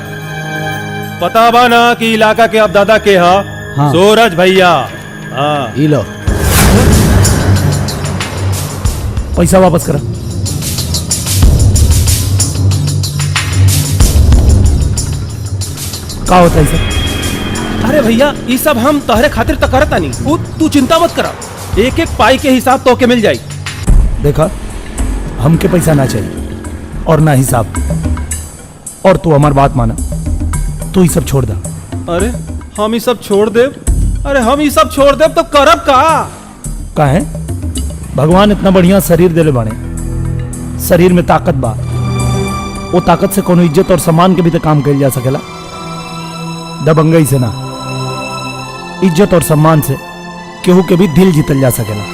पता बा ना कि इलाका के अब दादा के हाँ? सूरज भैया। हाँ लो पैसा वापस करा। का होता है सर? अरे भैया ये सब हम तहरे खातिर तो करता नहीं। तू चिंता मत करा, एक एक पाई के हिसाब तो के मिल जाई। देखा हमके पैसा ना चाहिए और ना हिसाब। और तू हमार बात माना, तू ये सब छोड़ दा। अरे हम ये सब छोड़ दे? अरे हम ये सब छोड़ दे तो करब का है? भगवान इतना बढ़िया शरीर देले बाने, शरीर में ताकत बा। वो ताकत से कोनो इज्जत और सम्मान के भी तो काम कइल जा सकेला। दबंगई से ना, इज्जत और सम्मान से केहू के भी दिल जीतल जा सकेला।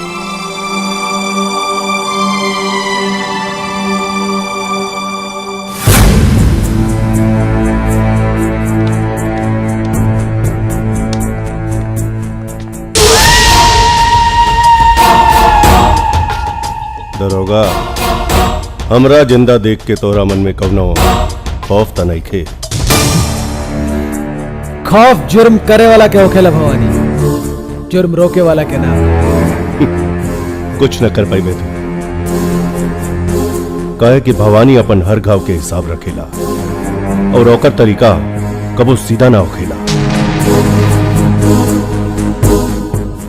दरोगा हमरा जिंदा देख के तोरा मन में कवनो खौफ त नहीं खे? खौफ जुर्म करे वाला के होखेला भवानी। जुर्म रोके वाला के नाम। कुछ न कर पाई तू कहे कि भवानी अपन हर घाव के हिसाब रखेला और ओकर तरीका कबो सीधा ना होखेला।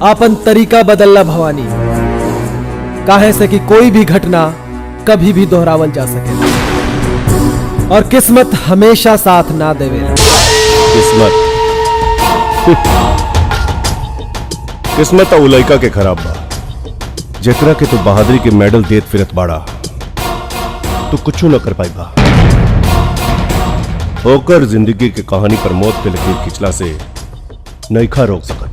आपन तरीका बदलला भवानी, काहे से कि कोई भी घटना कभी भी दोहरावल जा सके और किस्मत हमेशा साथ ना देवेला। किस्मत तो उलैका के खराब बा जेकरा के तू बहादुरी के मेडल देत फिरत बाड़ा, तू कुछ न कर पाई बा। होकर जिंदगी के कहानी पर मौत के लकीर खिंचला से नईखा रोक सकत।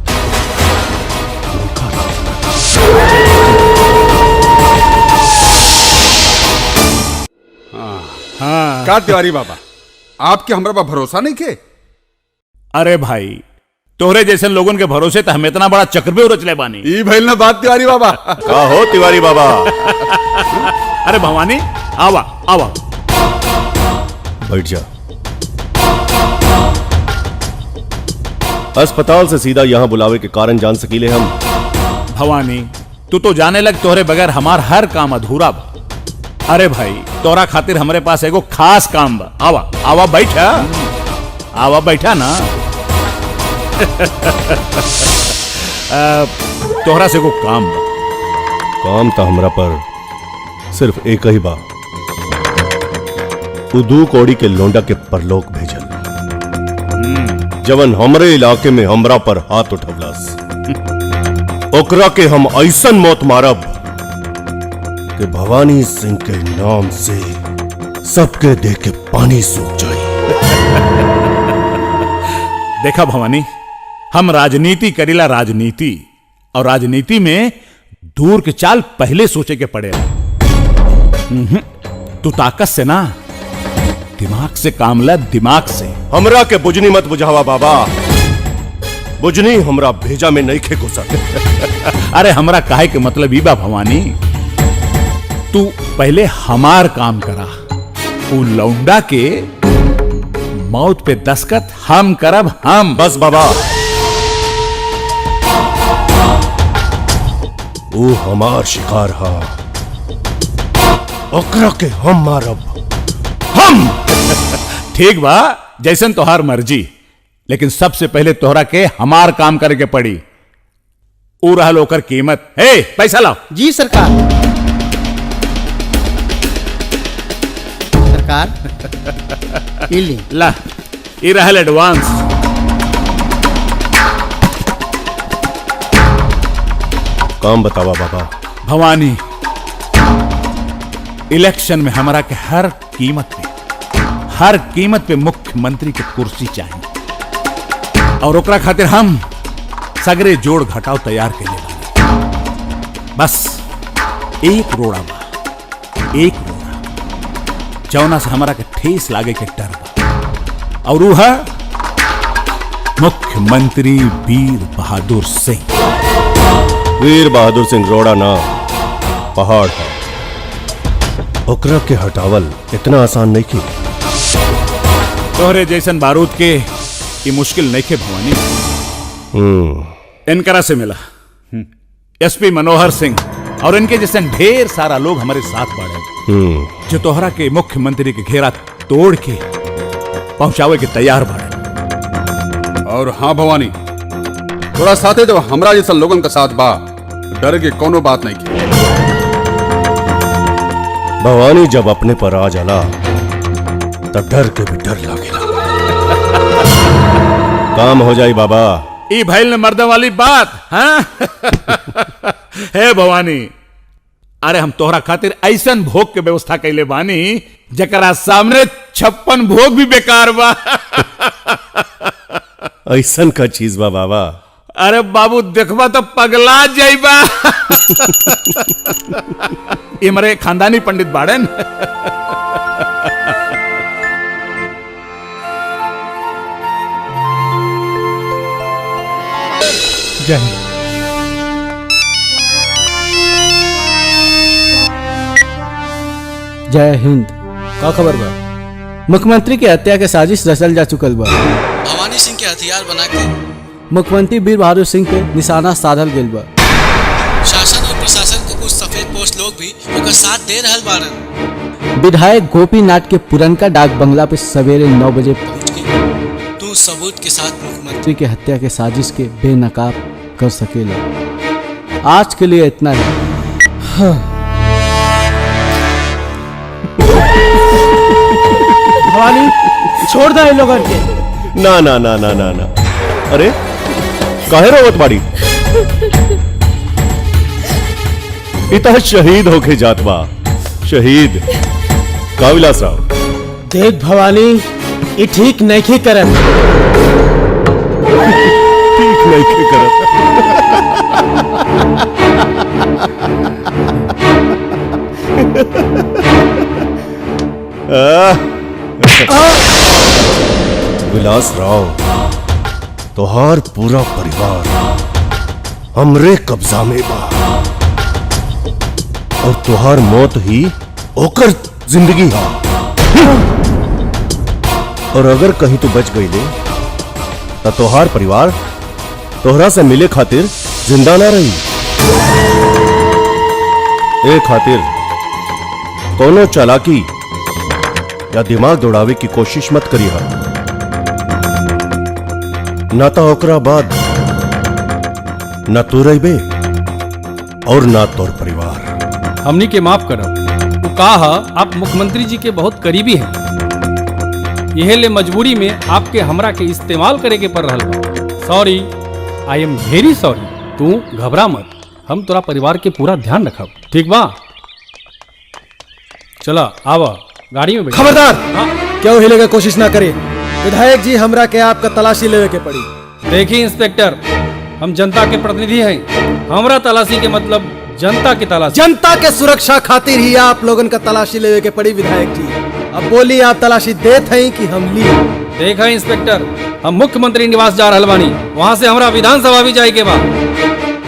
हाँ। का तिवारी बाबा, आपके हमरा पर भरोसा नहीं के? अरे भाई, तोहरे जैसे लोगों के भरोसे तो हम इतना बड़ा चक्रव्यूह रचले बानी। ई भइल ना बात तिवारी बाबा। का हो तिवारी बाबा? अरे भवानी, आवा आवा, बैठ जा। अस्पताल से सीधा यहां बुलावे के कारण जान सकीले हम? भवानी, तू तो जाने लग तोहरे बगैर हमार हर काम अधूरा बा। अरे भाई, तोरा खातिर हमरे पास एगो खास काम बा। आवा आवा बैठा, आवा बैठा ना। तोहरा से एगो काम बा। काम तो हमरा पर सिर्फ एक ही बा, उदू कौड़ी के लोंडा के परलोक भेजल, जवन हमरे इलाके में हमरा पर हाथ उठवलस। ओकरा के हम ऐसन मौत मारब कि भवानी सिंह के नाम से सबके देह के पानी सूख जाए। देखा भवानी, हम राजनीति करीला राजनीति, और राजनीति में दूर के चाल पहले सोचे के पड़ेला। तू ताकत से ना, दिमाग से काम ला, दिमाग से। हमरा के बुझनी मत बुझावा बाबा, बुझनी हमरा भेजा में नहीं खे घुसत। अरे हमरा काहे के मतलब ई बा भवानी, तू पहले हमार काम करा, उ लौंडा के मौत पे दस्तखत हम करब, हम। बस बाबा, वो हमार शिकार हा, ओकरा के हम मारब, हम। ठीक बा, जैसन तोहार मर्जी, लेकिन सबसे पहले तोहरा के हमार काम करे के पड़ी। ऊ रहल ओकर कीमत। हे, पैसा लाओ। जी सरकार। सरकार ला, ई रहल एडवांस। काम बतावा बाबा। भवानी, इलेक्शन में हमारा के हर कीमत पे मुख्यमंत्री के कुर्सी चाहिए, और ओकरा खातिर हम सगरे जोड़ घटाव तैयार के लिए बस एक रोड़ा बा, एक रोड़ा जौना से हमारा के ठेस लागे के डर बा, और वो है मुख्यमंत्री वीर बहादुर सिंह। वीर बहादुर सिंह रोड़ा ना, पहाड़ था। ओकरा के हटावल इतना आसान नहीं की। तोहरे जैसन बारूद के ये मुश्किल नहीं के भवानी। इनकरा से मिला एसपी मनोहर सिंह, और इनके जैसे ढेर सारा लोग हमारे साथ बढ़े, जो तोहरा के मुख्यमंत्री के घेरा तोड़ के पहुंचावे के तैयार बढ़े। और हाँ भवानी, थोड़ा साथे तो हमरा जैसा लोगन का साथ बा, डर के कोनो बात नहीं की। भवानी जब अपने पर आ जाला तब डर के भी डर लागेला। काम हो जाई बाबा। ई भैल ने मर्दों वाली बात। हाँ? हे भवानी, अरे हम तोहरा खातिर ऐसन भोग के व्यवस्था कैले बानी जकरा सामने 56 भोग भी बेकार बा। ऐसन का चीज बा बाबा? अरे बाबू, देखबा तो पगला जाइबा। ये मरे खानदानी पंडित बाड़न। जय हिंद। जय हिंद। का खबर बा? मुख्यमंत्री के हत्या के साजिश रचल जा चुकल बा। भवानी सिंह के हथियार बना के मुख्यमंत्री वीर बहादुर सिंह पे निशाना साधल गेल बा। शासन और प्रशासन के कुछ सफेद पोस्ट लोग भी ओकर साथ दे रहल बारन। विधायक गोपीनाथ के पुरनका डाक बंगला पे सवेरे 9 बजे पहुंच के तू सबूत के साथ मुख्यमंत्री के हत्या के साजिश के बेनकाब कर सकेला। आज के लिए इतना ही। हाँ। भवानी छोड़ दे लोगन के। ना ना ना ना ना ना, अरे काहे रोवत बाड़ी? इतना शहीद होके जात बा, शहीद का विलास राव। देख भवानी, ये ठीक नहीं करत। ठीक नहीं करत। विलास राव, तोहार पूरा परिवार हमरे कब्जा में बा और तोहार मौत ही ओकर जिंदगी हा। और अगर कहीं तू बच गई ले तो तोहार परिवार तोहरा से मिले खातिर जिंदा ना रही। ए खातिर कोनो चालाकी या दिमाग दौड़ावे की कोशिश मत करी हा, ना तो ओकरा बाद ना तू रहिबे और ना तोर परिवार। हमनी के माफ करब। वो कहा आप मुख्यमंत्री जी के बहुत करीबी हैं, यह ले मजबूरी में आपके हमरा के इस्तेमाल करे के पड़ रहल बा। Sorry, I am very sorry. तू घबरा मत, हम तोरा परिवार के पूरा ध्यान रखब, ठीक बा? चला आवा गाड़ी में बैठ। खबरदार, क्यों हिलेगा कोशिश ना करे। विधायक जी, हमरा के आपका तलाशी लेवे के पड़ी। देखिए इंस्पेक्टर, हम जनता के प्रतिनिधि हैं, हमरा तलाशी के मतलब जनता की तलाशी। जनता के सुरक्षा खातिर ही आप लोगन का तलाशी लेवे के पड़ी विधायक जी। अब बोली, आप तलाशी देत हैं कि हम ली? देखा इंस्पेक्टर, हम मुख्यमंत्री निवास जा रहल बानी, वहाँ से हमरा विधानसभा भी जाए के बा।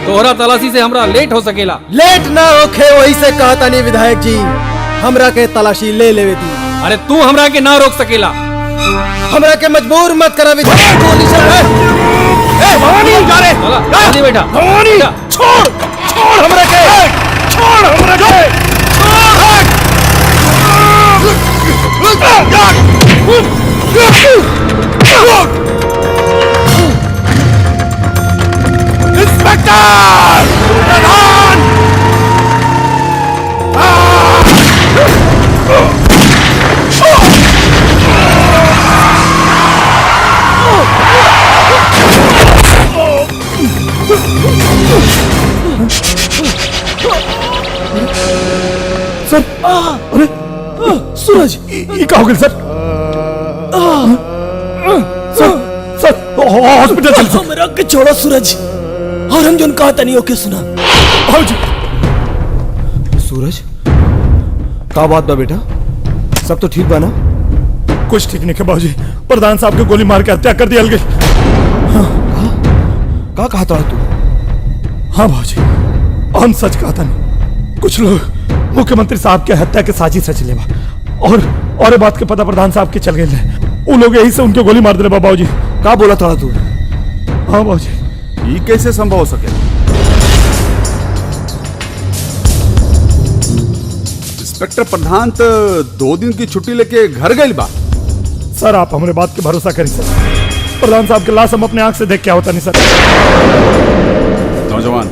तोहरा तलाशी से हमरा लेट हो सकेला। लेट ना होखे, वही से कहता नहीं विधायक जी, हमरा के तलाशी ले लेवे दी। अरे तू हमरा के ना रोक सकेला। हमरा के मजबूर मत करा विधायक। भवानी जा रे, जल्दी बैठा। भवानी छोड़, छोड़ हमरा के, छोड़ हमरा के, इंस्पेक्टर प्रधान, सर, अरे सूरज, ये क्या हो गया सर? सर हॉस्पिटल चल। हमरा के छोड़ो सूरज, और हम जोन कहता नहीं ओके सुना। सूरज, का बात बा बेटा? सब तो ठीक बा ना? कुछ ठीक नहीं है बाबूजी, प्रधान साहब को गोली मार के हत्या कर दिया गई। का कहा था तू? हाँ बाबूजी, हम सच कहा था नहीं। कुछ लोग मुख्यमंत्री साहब के हत्या के साजिश रच ले और बात के पता प्रधान साहब के चल गए। वो लोग यही से उनके गोली मार दिले बाबूजी। का बोला था तू? हाँ बाबूजी। ये कैसे संभव हो सके? इंस्पेक्टर प्रधान तो 2 दिन की छुट्टी लेके घर गई बा। सर, आप हमारे बात के भरोसा करें सर, प्रधान साहब के लाश हम अपने आंख से देख के होता नहीं सर। नौजवान,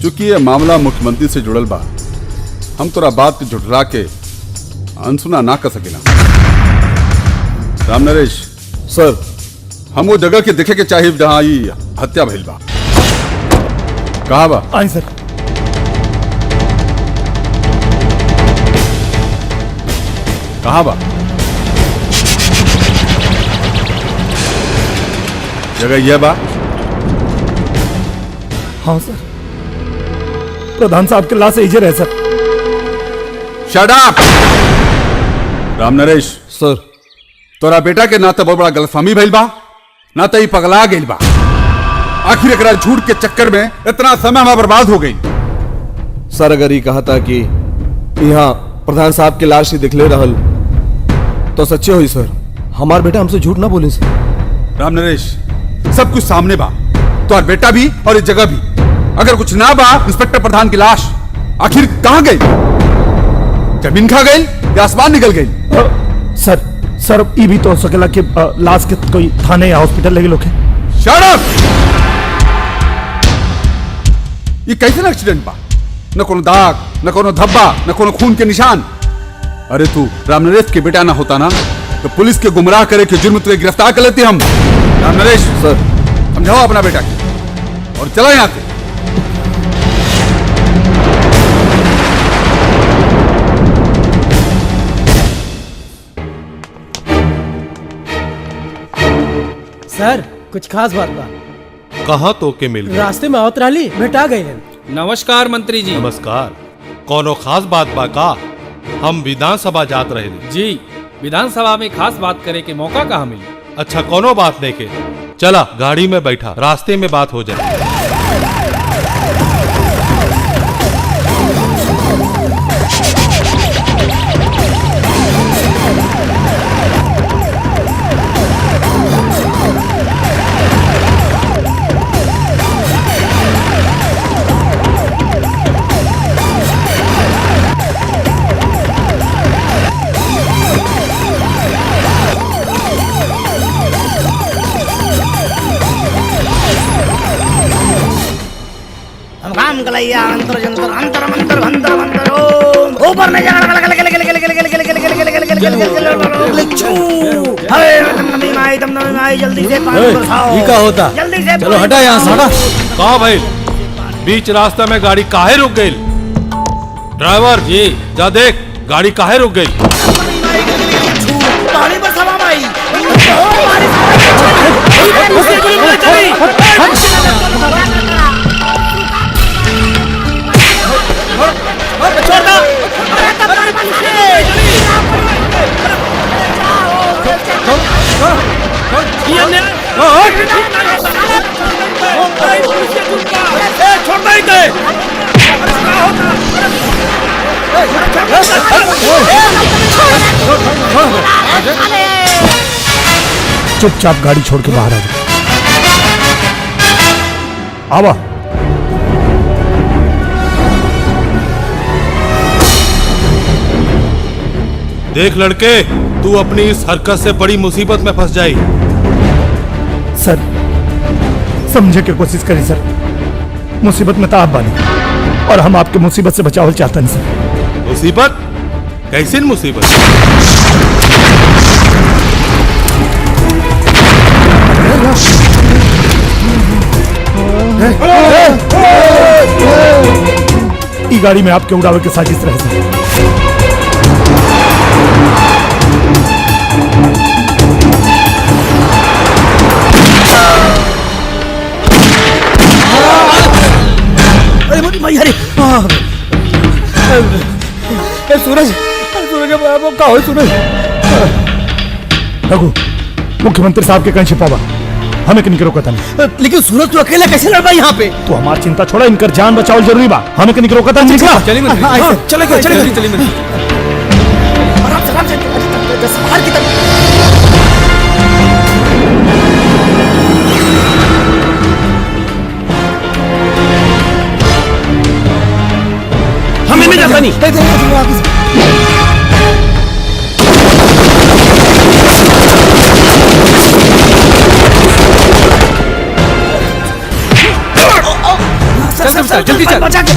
चूंकि ये मामला मुख्यमंत्री से जुड़ल बा, हम तोरा बात के झुठला के अनसुना ना कर सकेला। राम नरेश सर, हम वो जगह के देखे के चाहिए जहां ये हत्या भइल बा। कहाँ बा? आई सर। कहाँ बा? जगह यह बा? हाँ सर, प्रधान साहब के लाश इजे रहे sir. Shut up! Ram Naresh sir, तोरा बेटा के ना तो बहुत बड़ा गलतफहमी भइल बा, ना तो ही पगला गइल बा। आखिर एकरा झूठ के चक्कर में इतना समय हमारा बर्बाद हो गई। सर, अगर ये कहा था कि यहाँ प्रधान साहब के लाश ही दिखले रहल तो सच्चे हुई सर। हमार बेटा हमसे झूठ ना बोले सर। राम नरेश, सब कुछ सामने बा, तो और बेटा भी और इस जगह भी। अगर कुछ ना बा, इंस्पेक्टर प्रधान की लाश आखिर कहाँ गई? जमीन खा गई या आसमान निकल गई? सर ये भी तो हो सकेला कि लाश के कोई थाने या हॉस्पिटल लेके लोग शट अप! ये कैसे एक्सीडेंट बा? न कोनो दाग, न कोनो धब्बा, न कोनो खून के निशान। अरे तू रामनरेश के बेटा ना होता ना तो पुलिस के गुमराह करे के जुर्म तुझे गिरफ्तार कर लेते हम। रामनरेश सर, समझाओ अपना बेटा की और चला यहाँ से। सर कुछ खास बात बा। कहाँ तो के मिल गए? रास्ते में आवत रही भेटा गए। नमस्कार मंत्री जी। नमस्कार। कोनो खास बात बा का? हम विधानसभा जात रहे जी। विधानसभा में खास बात करे के मौका कहाँ मिली? अच्छा कोनो बात नहीं के, चला गाड़ी में बैठा, रास्ते में बात हो जाए। गलैया अंतर जंतर अंतर मंतर अंतर मंतर ओम ऊपर में जा जल्दी से पानी बरसाओ। ये क्या होता? जल्दी से चलो हटा यहाँ से, हटा। कहाँ भाई बीच रास्ते में गाड़ी काहे रुक गई? ड्राइवर जी जा देख गाड़ी काहे रुक गई? पानी बरसावा भाई। चुपचाप गाड़ी छोड़ के बाहर आ जाओ। आवा। देख लड़के, तू अपनी इस हरकत से बड़ी मुसीबत में फंस जाई। सर समझे की कोशिश करी सर, मुसीबत में तो आप बानी और हम आपके मुसीबत से बचाव चाहते हैं सर। मुसीबत? कैसी मुसीबत? ई गाड़ी में आपके उड़ावे के साजिश रहे सर। सूरज का हो सूरज? रघु मुख्यमंत्री साहब के कहीं छिपावा, हमें कहीं रोका था नहीं। लेकिन सूरज तू अकेला कैसे लड़ पाई यहाँ पे? तो हमारी चिंता छोड़ा, इनकर जान बचाओ जरूरी बा, हमें कहीं रोका था नहीं। चले हमें नहीं जाता नहीं। जल्दी चल। बचा के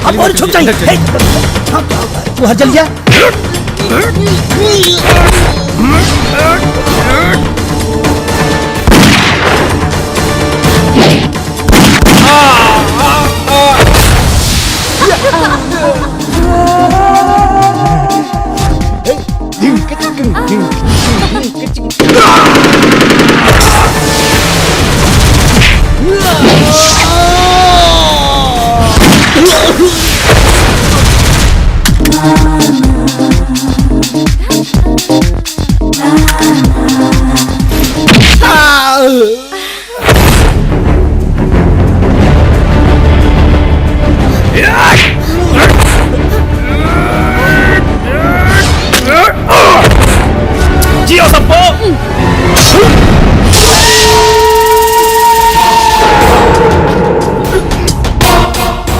अब और छुप जाइए। तू हर जल्दी जा। Yeah!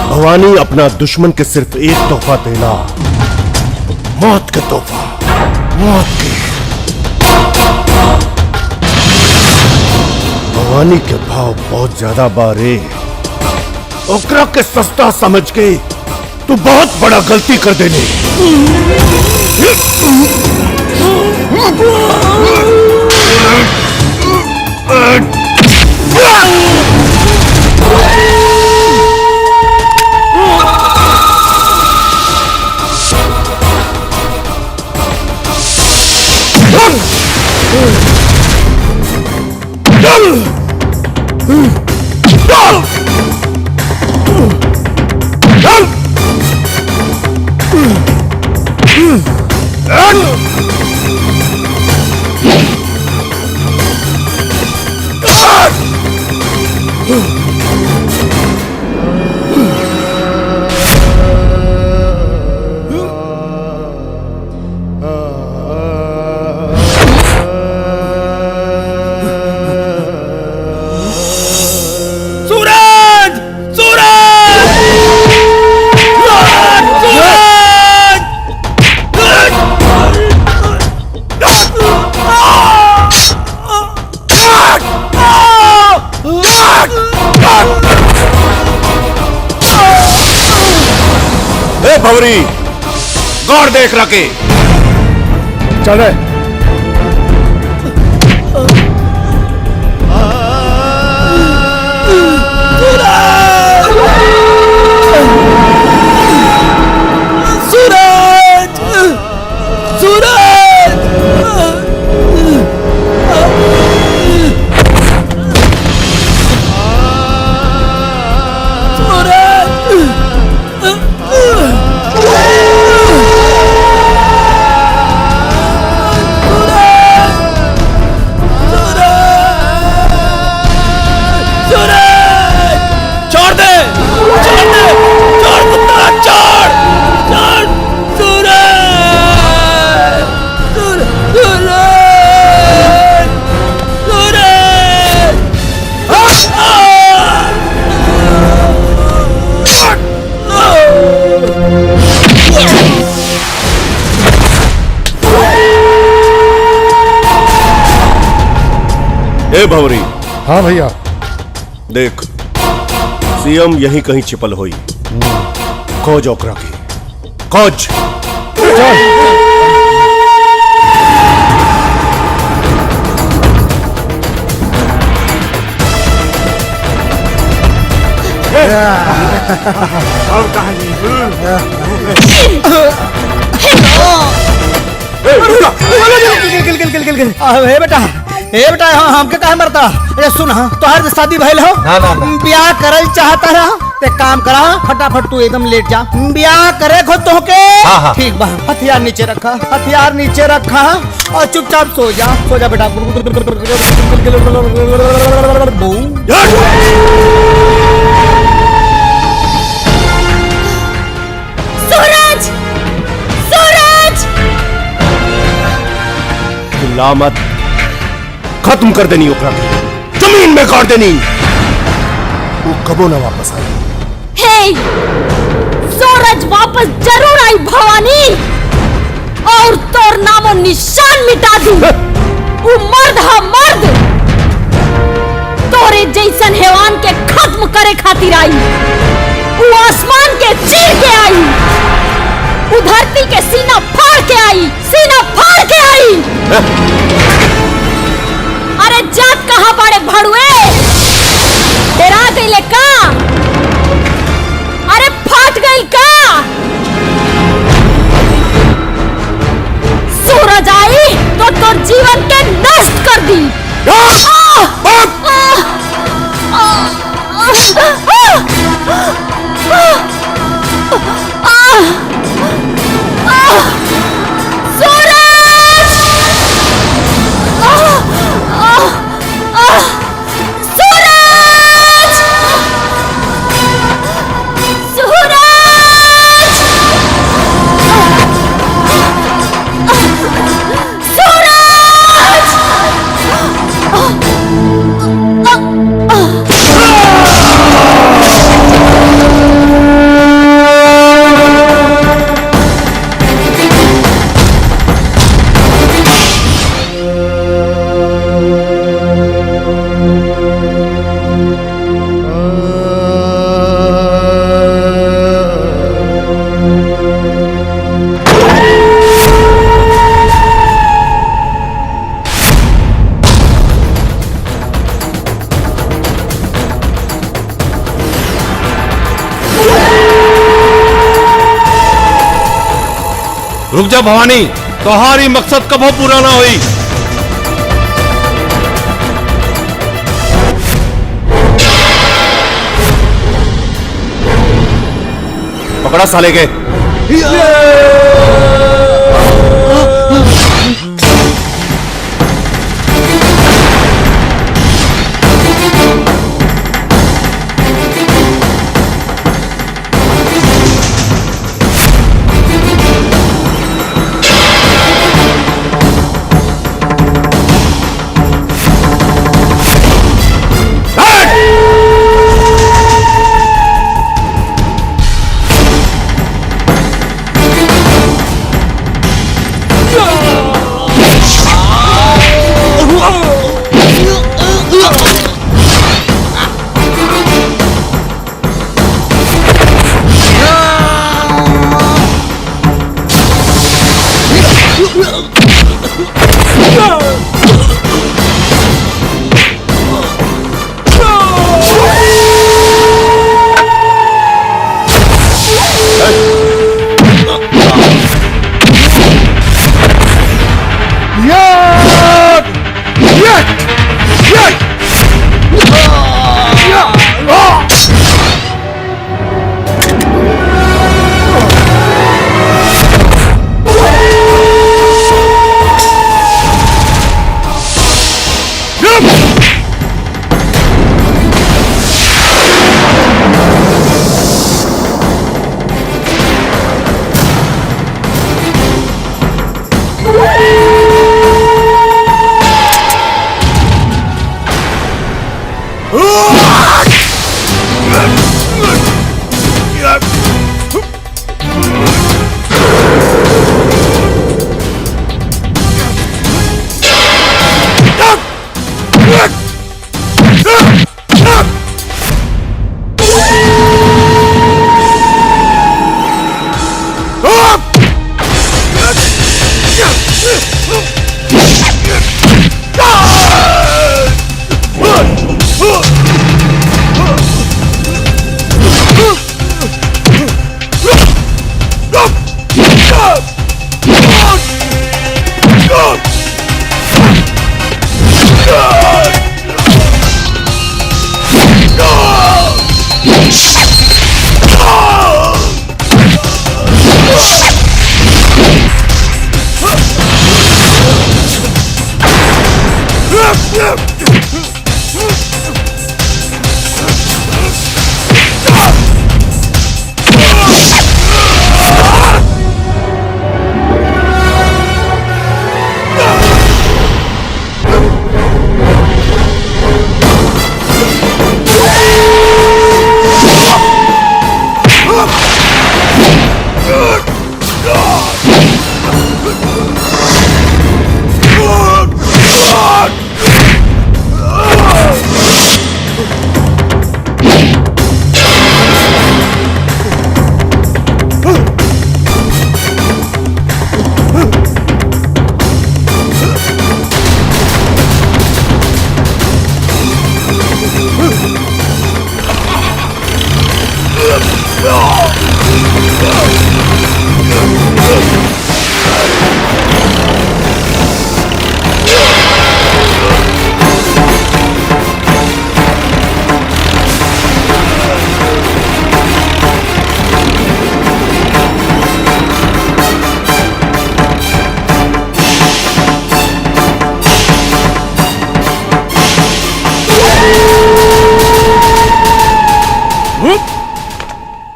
भवानी अपना दुश्मन के सिर्फ एक तोहफा देना, मौत का तोहफा, मौत के। भवानी के भाव बहुत ज्यादा बारे, ओकरा के सस्ता समझ के तू बहुत बड़ा गलती कर देने। भवरी गौर देख रखे चले। सूरज, सूरज, ए भवरी। हाँ भैया। देख सीएम यहीं कहीं छिपल हुई, खोज ओकरा की, खोज। अब कहानी हे बेटा, हे बेटा, हमके काहे मरता? अरे सुन, तोहर शादी भइल हो, ब्याह करल चाहता है, ते काम करा फटाफट, तू एकदम लेट जा, ब्याह करे खो तो के। ठीक बा, हथियार नीचे रखा, हथियार नीचे रखा और चुपचाप सो जा, सो जा बेटा। सूरज, सूरज, लामत खत्म कर देनी, ओकरा की जमीन में गाड़ देनी, वो कबो ना वापस आई। हे, सूरज वापस जरूर आई भवानी, और तोर नामो निशान मिटा दी। वो मर्द है मर्द, तोरे जैसन हैवान के खत्म करे खातिर आई। वो आसमान के चीर के आई, वो धरती के सीना फाड़ के आई, सीना फाड़ के आई। अरे जात कहाँ पड़े भड़ुए, डरा गईले का? अरे फाट गई का? सूरज आई तो तोर जीवन के नष्ट कर दी। सूरज! रुक जा भवानी, तुम्हारी मकसद कबो पूरा ना हुई। पकड़ा साले के।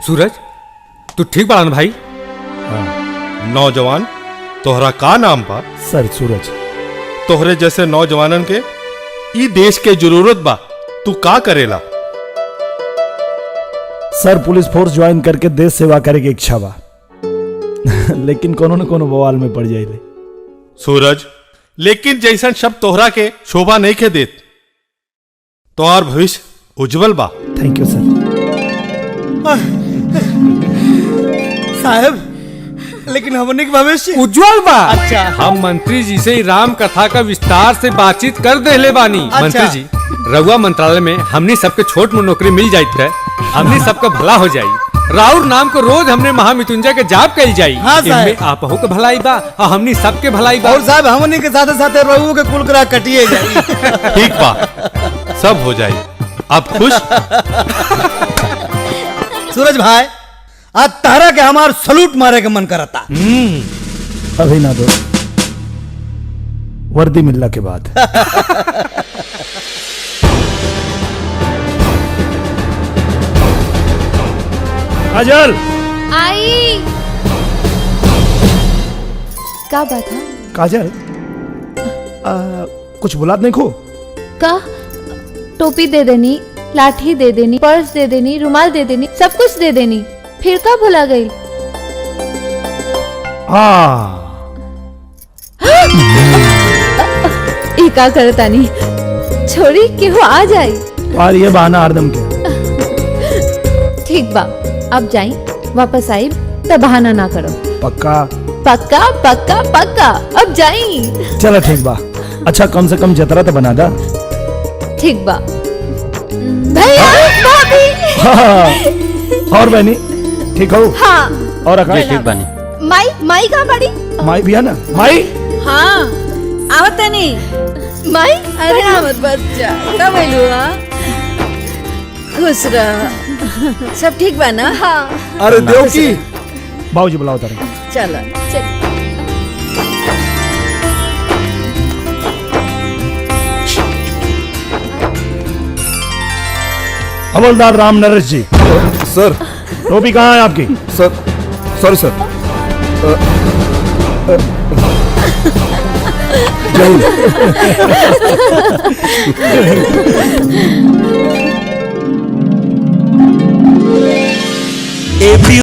सूरज, तू ठीक बड़ा ना भाई? नौजवान, तोहरा का नाम बा? सर सूरज। तोहरे जैसे नौजवानन के ई देश के जरूरत बा। तू का करेला? सर पुलिस फोर्स ज्वाइन करके देश सेवा करे की इच्छा बा लेकिन कोनो न कोनो बवाल में पड़ जाइले। सूरज, लेकिन जैसन शब्द तोहरा के शोभा नहीं के देत। तोहार भविष्य उज्जवल बा। थैंक यू सर। साहब, लेकिन हमने के भविष्य उज्जवल बा। अच्छा। हम मंत्री जी से राम कथा का विस्तार से बातचीत कर देले बानी। अच्छा। मंत्री जी, रउआ मंत्रालय में हमनी सबके छोट मोट नौकरी मिल जाइत है, हमनी सबका भला हो जाई। राउर नाम को रोज हमने महामृत्युंजय के जाप कल जाई। हाँ साहब। इनमें आपहो के भलाई बा और हमनी सबके भलाई बा। और साहब हमनी के साथे साथे रहू के कुल करा कटिए जाई। ठीक बा, सब हो जाए। आप खुश? सूरज भाई, आज तारा के हमार सलूट मारे के मन करता। अभी ना दो, वर्दी मिलने के बाद। काजल, आई। क्या बात है? काजल, कुछ बुलात नहीं खो? का टोपी दे देनी, लाठी दे देनी, पर्स दे देनी, रुमाल दे देनी, सब कुछ दे देनी, फिर का भुला गई? हाँ। ई का करता नहीं, छोड़ी कि वो आ जाए। और ये बहाना हरदम के। ठीक बा, अब जाई, वापस आई तो बहाना ना करो। पक्का? पक्का पक्का पक्का, अब जाई। चलो ठीक बा। अच्छा कम से कम जतरा तो बना दा। ठीक बा। भैया, भाभी। हाँ। और बहनी ठीक हो? हाँ। और आकाश ठीक बनी? माई कहाँ बड़ी? माई भी है ना? माई? हाँ, आवत नहीं। माई? अरे आवत बच्चा, कब आइलू? खुश रह, सब ठीक बा ना? हाँ। अरे देवकी, बाबूजी बुलाओ तारे। चलो चल। हवलदार राम नरेश जी। सर। टोपी कहाँ है आपकी? सर, सॉरी सर। जय